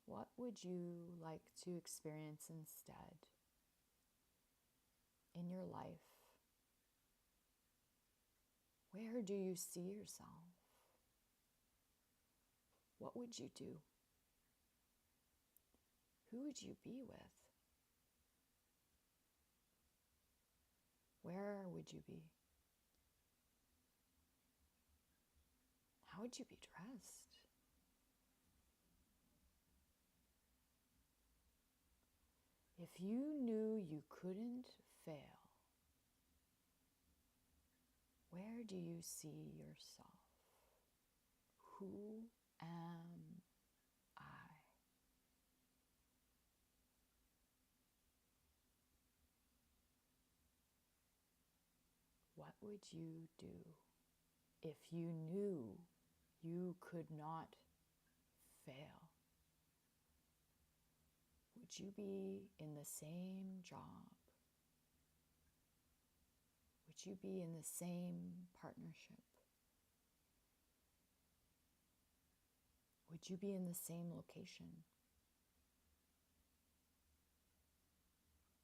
what would you like to experience instead in your life? Where do you see yourself? What would you do? Who would you be with? Where would you be? How would you be dressed? If you knew you couldn't fail, where do you see yourself? Who am I? What would you do if you knew you could not fail? Would you be in the same job? Would you be in the same partnership? Would you be in the same location?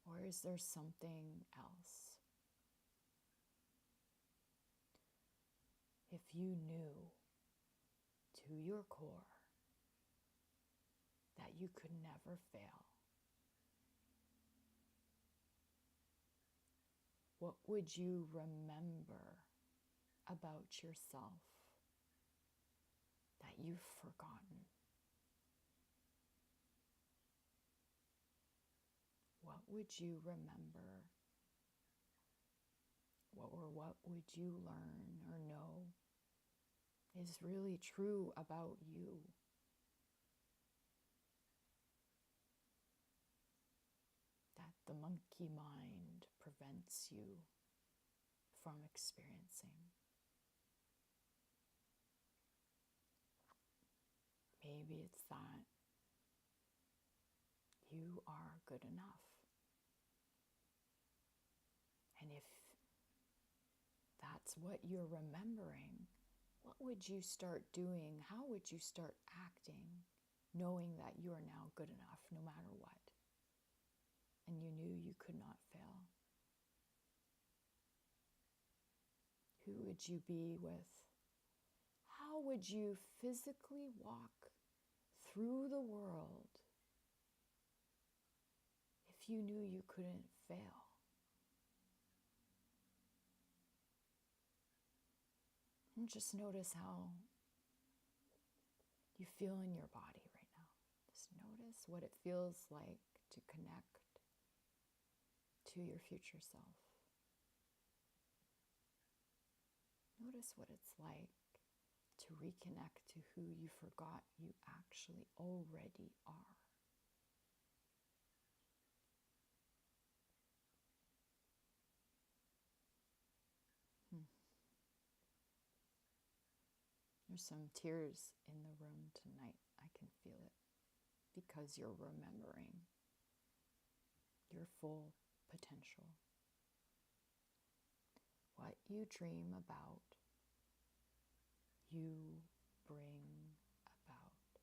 Or is there something else? If you knew to your core that you could never fail, what would you remember about yourself that you've forgotten? What would you remember? What would you learn or know is really true about you? That the monkey mind prevents you from experiencing. Maybe it's that you are good enough. And if that's what you're remembering, what would you start doing? How would you start acting, knowing that you are now good enough no matter what? And you knew you could not fail. Who would you be with? How would you physically walk through the world if you knew you couldn't fail? And just notice how you feel in your body right now. Just notice what it feels like to connect to your future self. Notice what it's like to reconnect to who you forgot you actually already are. There's some tears in the room tonight. I can feel it because you're remembering your full potential. What you dream about, you bring about.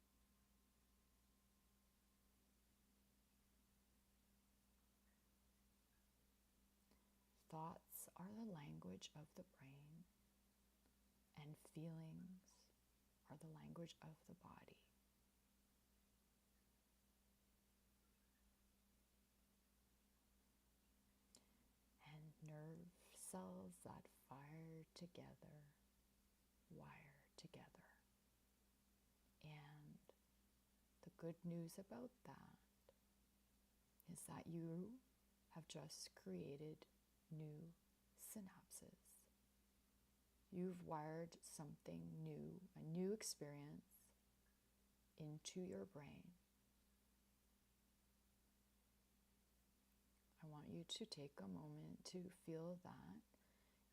Thoughts are the language of the brain, and feelings are the language of the body. And nerve cells that fire together, wire together. And the good news about that is that you have just created new synapses. You've wired something new, a new experience into your brain. I want you to take a moment to feel that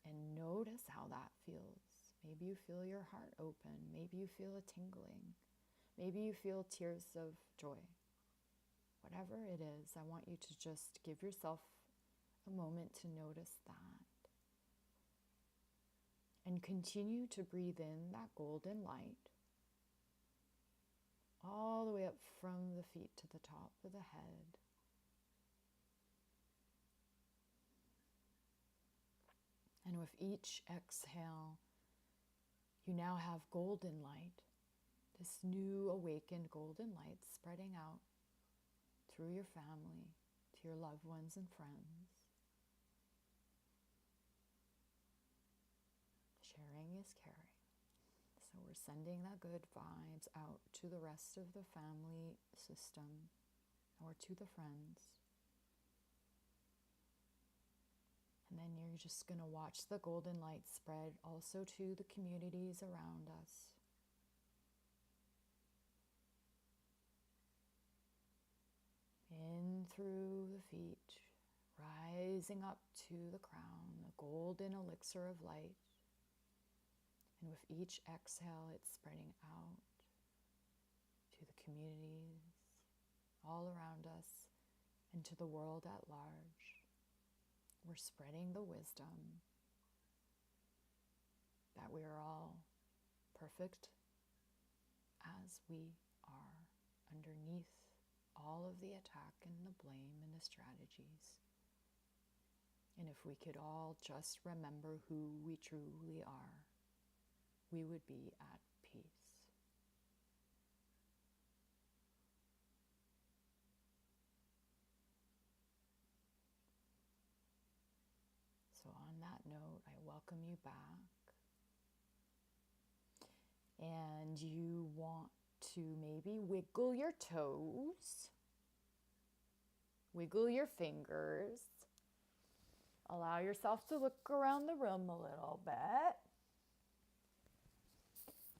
and notice how that feels. Maybe you feel your heart open. Maybe you feel a tingling. Maybe you feel tears of joy. Whatever it is, I want you to just give yourself a moment to notice that. And continue to breathe in that golden light all the way up from the feet to the top of the head. And with each exhale, you now have golden light, this new awakened golden light spreading out through your family, to your loved ones and friends. Sharing is caring. So we're sending that good vibes out to the rest of the family system or to the friends. And then you're just going to watch the golden light spread also to the communities around us. In through the feet, rising up to the crown, the golden elixir of light. And with each exhale, it's spreading out to the communities all around us and to the world at large. We're spreading the wisdom that we are all perfect as we are, underneath all of the attack and the blame and the strategies. And if we could all just remember who we truly are, we would be at peace. So on that note, I welcome you back. And you want to maybe wiggle your toes, wiggle your fingers, allow yourself to look around the room a little bit,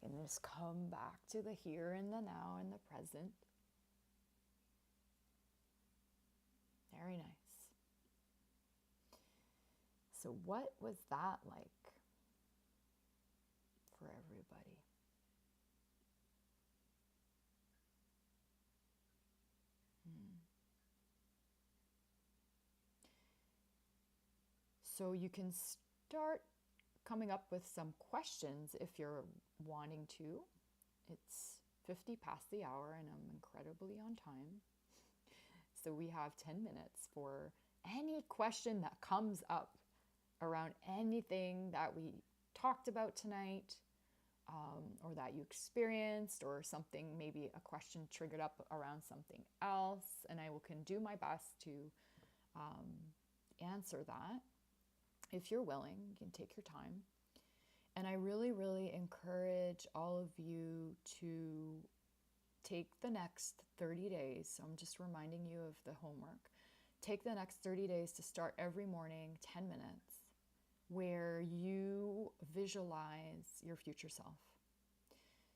and just come back to the here and the now and the present. Very nice. So what was that like for everybody? So you can start coming up with some questions if you're wanting to. It's 50 past the hour and I'm incredibly on time. So we have 10 minutes for any question that comes up around anything that we talked about tonight, or that you experienced, or something, maybe a question triggered up around something else, and I can do my best to answer that. If you're willing, you can take your time. And I really, really encourage all of you to take the next 30 days. So I'm just reminding you of the homework. Take the next 30 days to start every morning, 10 minutes, where you visualize your future self.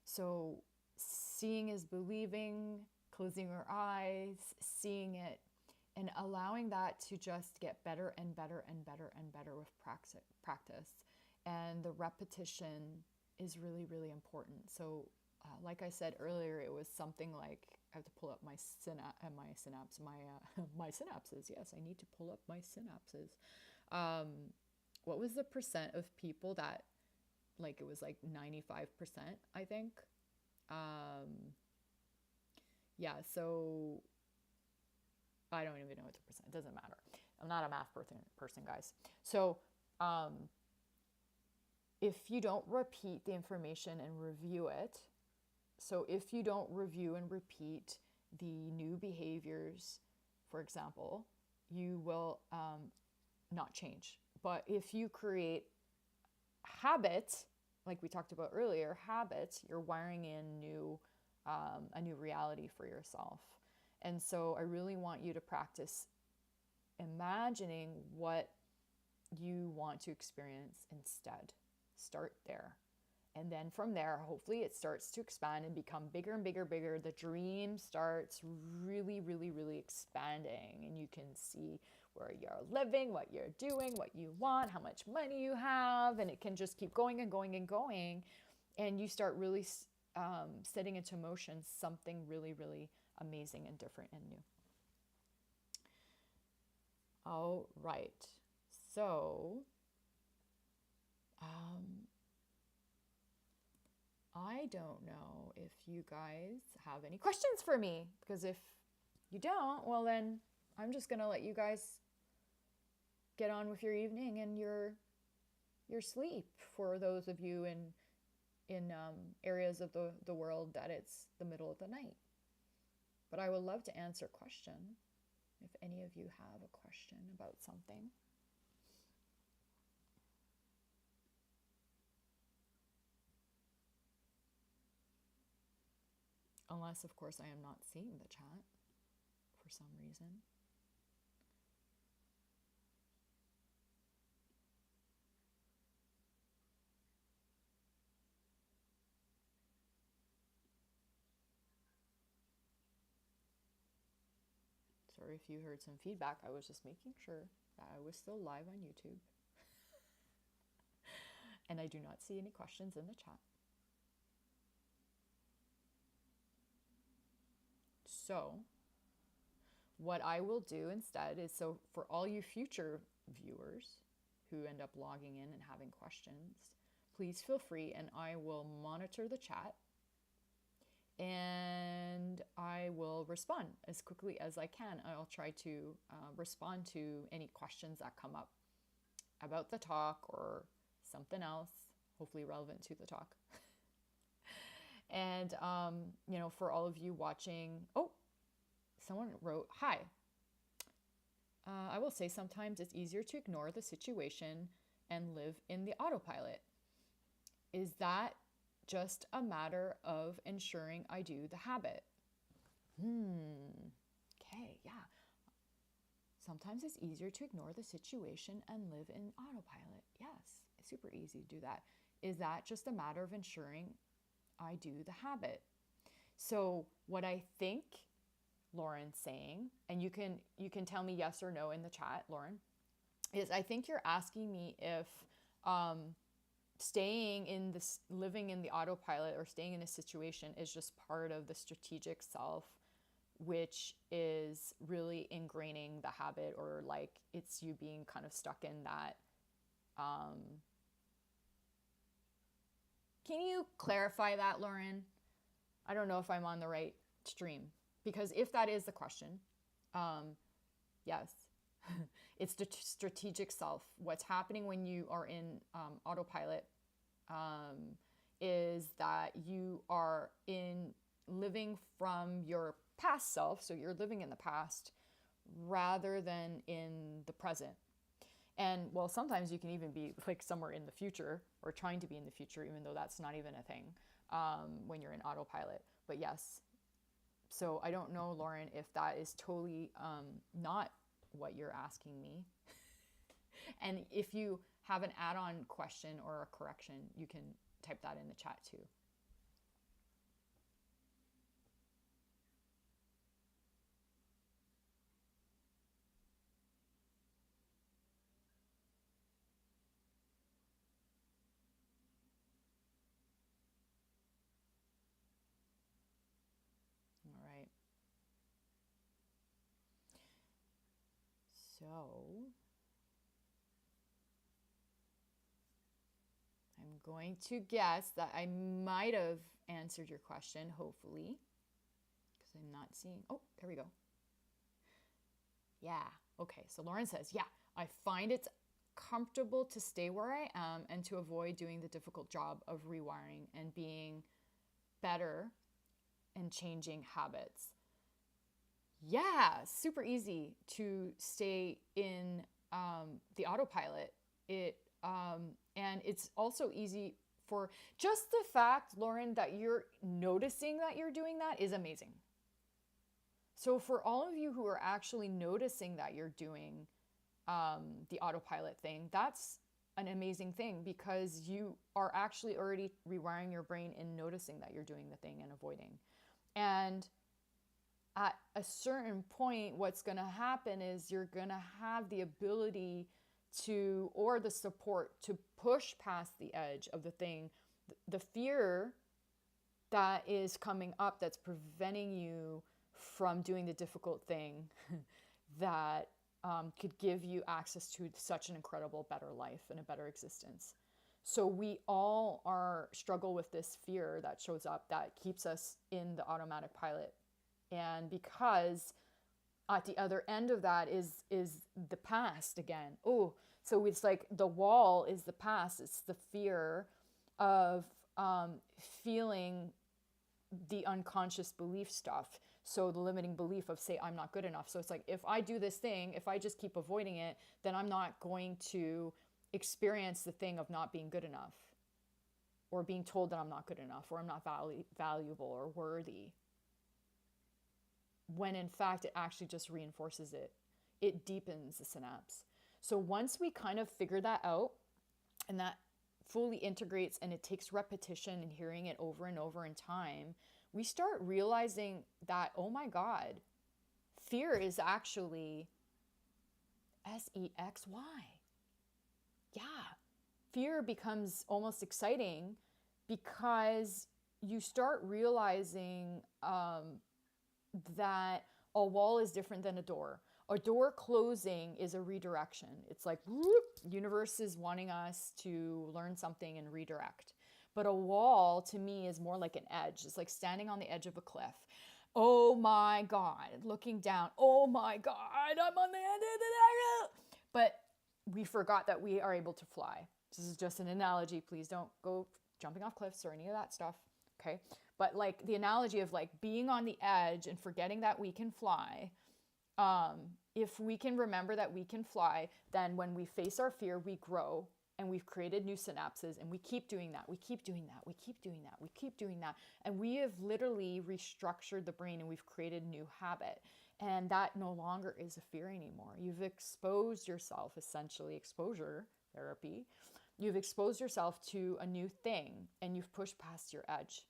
So seeing is believing, closing your eyes, seeing it, and allowing that to just get better and better and better and better with practice. And the repetition is really, really important. So like I said earlier, it was something like, I have to pull up my synapses. Yes, I need to pull up my synapses. What was the percent of people that, like, it was like 95%, I think. Yeah, so I don't even know what the percent, it doesn't matter. I'm not a math person, guys. So if you don't repeat the information and review it, so if you don't review and repeat the new behaviors, for example, you will not change. But if you create habits, like we talked about earlier, habits, you're wiring in a new reality for yourself. And so I really want you to practice imagining what you want to experience instead. Start there. And then from there, hopefully it starts to expand and become bigger and bigger, bigger. The dream starts really, really, really expanding. And you can see where you're living, what you're doing, what you want, how much money you have. And it can just keep going and going and going. And you start really setting into motion something really, really amazing and different and new. All right. So, I don't know if you guys have any questions for me, because if you don't, well then I'm just going to let you guys get on with your evening and your sleep, for those of you in areas of the world that it's the middle of the night. But I would love to answer a question if any of you have a question about something. Unless, of course, I am not seeing the chat for some reason. Sorry if you heard some feedback. I was just making sure that I was still live on YouTube. And I do not see any questions in the chat. So what I will do instead is, so for all you future viewers who end up logging in and having questions, please feel free, and I will monitor the chat and I will respond as quickly as I can. I'll try to respond to any questions that come up about the talk or something else, hopefully relevant to the talk. And, for all of you watching, someone wrote, hi. I will say sometimes it's easier to ignore the situation and live in the autopilot. Is that just a matter of ensuring I do the habit? Okay, yeah. Sometimes it's easier to ignore the situation and live in autopilot. Yes, it's super easy to do that. Is that just a matter of ensuring I do the habit? So what I think Lauren's saying, and you can tell me yes or no in the chat, Lauren, is I think you're asking me if staying in this, living in the autopilot or staying in a situation is just part of the strategic self, which is really ingraining the habit, or like it's you being kind of stuck in that. Can you clarify that, Lauren? I don't know if I'm on the right stream, because if that is the question, yes, it's the strategic self. What's happening when you are in autopilot is that you are living from your past self. So you're living in the past rather than in the present. And well, sometimes you can even be like somewhere in the future, or trying to be in the future, even though that's not even a thing when you're in autopilot. But yes, so I don't know, Lauren, if that is totally not what you're asking me. And if you have an add-on question or a correction, you can type that in the chat too. So I'm going to guess that I might have answered your question, hopefully, because I'm not seeing. Oh, there we go. Yeah. Okay. So Lauren says, yeah, I find it's comfortable to stay where I am and to avoid doing the difficult job of rewiring and being better and changing habits. Yeah, super easy to stay in the autopilot. And it's also easy for just the fact, Lauren, that you're noticing that you're doing that is amazing. So for all of you who are actually noticing that you're doing the autopilot thing, that's an amazing thing, because you are actually already rewiring your brain in noticing that you're doing the thing and avoiding. And at a certain point, what's going to happen is you're going to have the ability to, or the support to push past the edge of the thing, the fear that is coming up that's preventing you from doing the difficult thing that could give you access to such an incredible, better life and a better existence. So we all struggle with this fear that shows up that keeps us in the automatic pilot. And because at the other end of that is the past again. Oh, so it's like the wall is the past. It's the fear of feeling the unconscious belief stuff. So the limiting belief of, say, I'm not good enough. So it's like, if I do this thing, if I just keep avoiding it, then I'm not going to experience the thing of not being good enough, or being told that I'm not good enough, or I'm not valuable or worthy. When in fact, it actually just reinforces it. It deepens the synapse. So once we kind of figure that out, and that fully integrates, and it takes repetition and hearing it over and over in time, we start realizing that, oh my God, fear is actually SEXY. Yeah, fear becomes almost exciting, because you start realizing that a wall is different than a door. A door closing is a redirection. It's like, whoop, universe is wanting us to learn something and redirect. But a wall, to me, is more like an edge. It's like standing on the edge of a cliff. Oh my God, looking down. Oh my God, I'm on the end of the... But we forgot that we are able to fly. This is just an analogy. Please don't go jumping off cliffs or any of that stuff. Okay. But like the analogy of like being on the edge and forgetting that we can fly. If we can remember that we can fly, then when we face our fear, we grow, and we've created new synapses, and we keep doing that. We keep doing that. We keep doing that. We keep doing that. And we have literally restructured the brain, and we've created new habit. And that no longer is a fear anymore. You've exposed yourself, essentially exposure therapy. You've exposed yourself to a new thing, and you've pushed past your edge.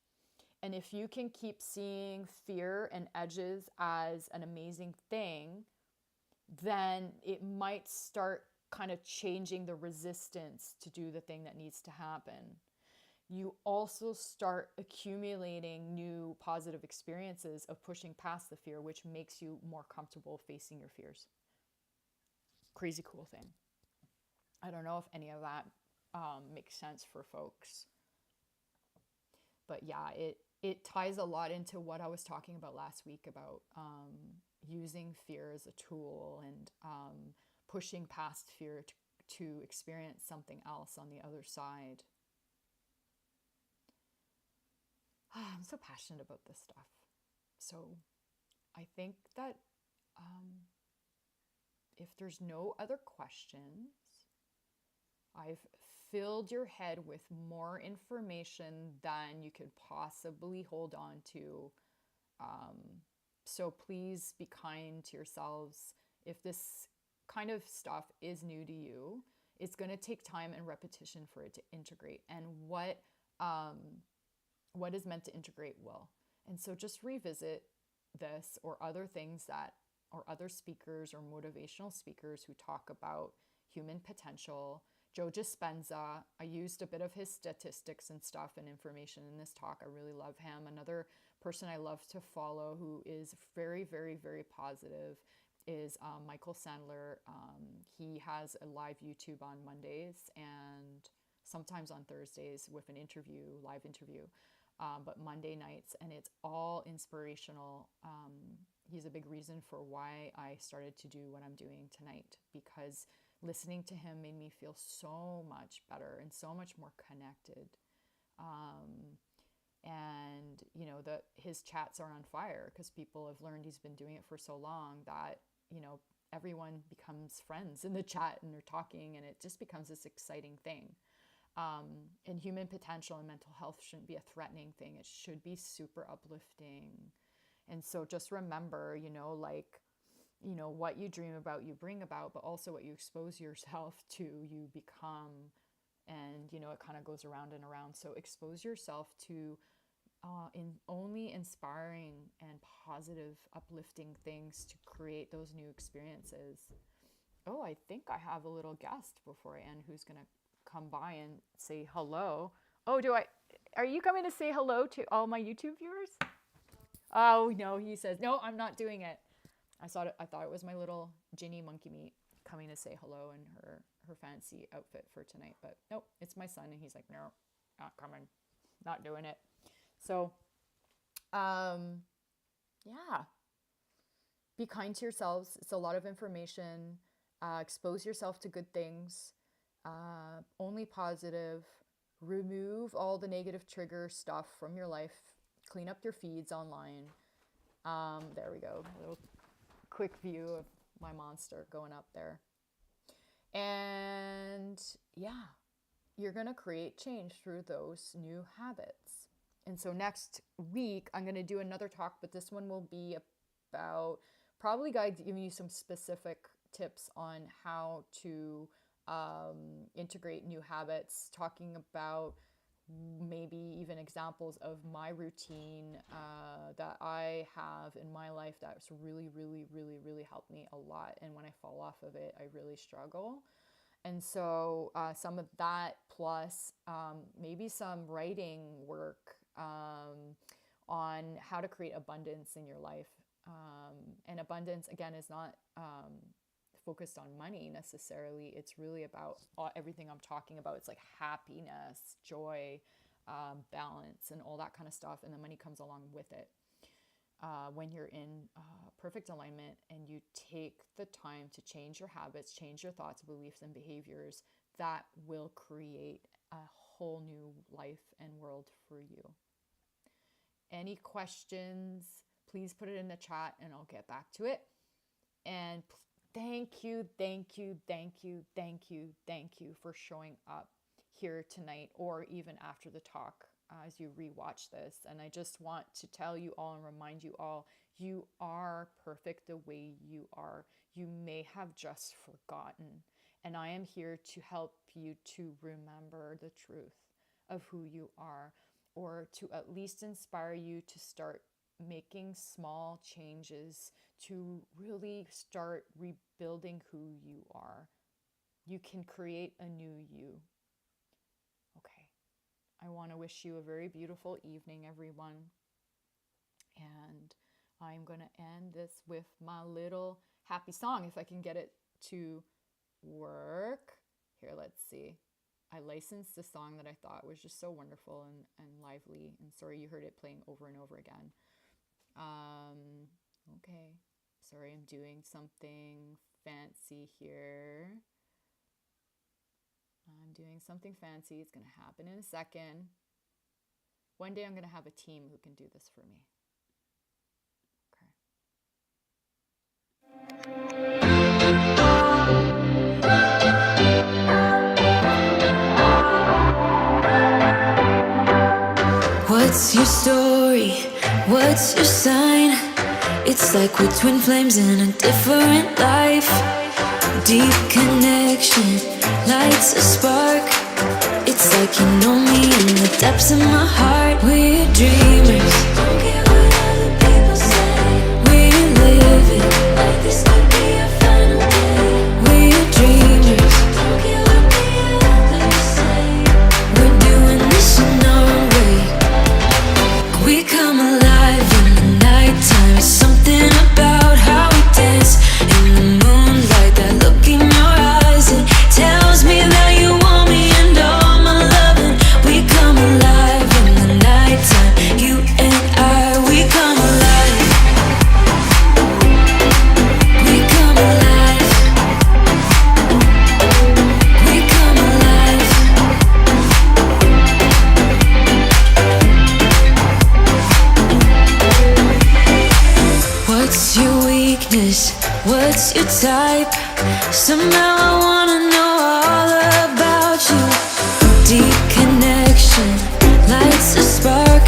And if you can keep seeing fear and edges as an amazing thing, then it might start kind of changing the resistance to do the thing that needs to happen. You also start accumulating new positive experiences of pushing past the fear, which makes you more comfortable facing your fears. Crazy cool thing. I don't know if any of that makes sense for folks. But yeah, it ties a lot into what I was talking about last week about using fear as a tool, and pushing past fear to experience something else on the other side. I'm so passionate about this stuff. So I think that if there's no other questions, I've filled your head with more information than you could possibly hold on to. So please be kind to yourselves. If this kind of stuff is new to you, it's going to take time and repetition for it to integrate. And what is meant to integrate will. And so just revisit this, or other things that, or other speakers or motivational speakers who talk about human potential. Joe Dispenza, I used a bit of his statistics and stuff and information in this talk. I really love him. Another person I love to follow who is very, very, very positive is Michael Sandler. He has a live YouTube on Mondays and sometimes on Thursdays with an interview, live interview, but Monday nights, and it's all inspirational. He's a big reason for why I started to do what I'm doing tonight, because listening to him made me feel so much better and so much more connected. And you know, his chats are on fire because people have learned he's been doing it for so long that, you know, everyone becomes friends in the chat and they're talking, and it just becomes this exciting thing. And human potential and mental health shouldn't be a threatening thing. It should be super uplifting. And so just remember, what you dream about, you bring about, but also what you expose yourself to, you become. And, it kind of goes around and around. So expose yourself to only inspiring and positive, uplifting things to create those new experiences. Oh, I think I have a little guest before I end who's going to come by and say hello. Oh, are you coming to say hello to all my YouTube viewers? Oh, no, he says, no, I'm not doing it. I thought it was my little Ginny monkey meat coming to say hello in her fancy outfit for tonight. But nope, it's my son. And he's like, no, not coming, not doing it. So, yeah, be kind to yourselves. It's a lot of information. Expose yourself to good things, only positive. Remove all the negative trigger stuff from your life. Clean up your feeds online. There we go. A little quick view of my monster going up there. And yeah, you're going to create change through those new habits. And so next week, I'm going to do another talk, but this one will be about probably giving you some specific tips on how to integrate new habits, talking about maybe even examples of my routine that I have in my life that's really, really, really, really helped me a lot. And when I fall off of it, I really struggle. And so some of that plus maybe some writing work on how to create abundance in your life. And abundance, again, is not focused on money necessarily. It's really about everything I'm talking about. It's like happiness, joy, balance, and all that kind of stuff. And the money comes along with it. When you're in perfect alignment and you take the time to change your habits, change your thoughts, beliefs, and behaviors, that will create a whole new life and world for you. Any questions, please put it in the chat and I'll get back to it. And thank you for showing up here tonight or even after the talk as you rewatch this. And I just want to tell you all and remind you all, you are perfect the way you are. You may have just forgotten. And I am here to help you to remember the truth of who you are, or to at least inspire you to start making small changes to really start rebuilding who you are. You can create a new you. Okay. I want to wish you a very beautiful evening, everyone. And I'm going to end this with my little happy song, if I can get it to work. Here, let's see. I licensed a song that I thought was just so wonderful and lively. And sorry you heard it playing over and over again. Okay. Sorry, I'm doing something fancy here. I'm doing something fancy. It's going to happen in a second. One day I'm going to have a team who can do this for me. What's your story? What's your sign? It's like we're twin flames in a different life. Deep connection lights a spark. It's like you know me in the depths of my heart. We're dreamers, don't care what other people say. We're living like this could be our final day. We're dreamers, don't care what the others say. We're doing this in our way. We come alive in the nighttime. It's something about how we dance in the moonlight. That look in your eyes, it tells me that you want me and all my loving. We come alive in the nighttime. You and I, we come alive. We come alive. We come alive. What's your weakness? What's your type? Somehow I wanna know all about you. Deep connection lights a spark.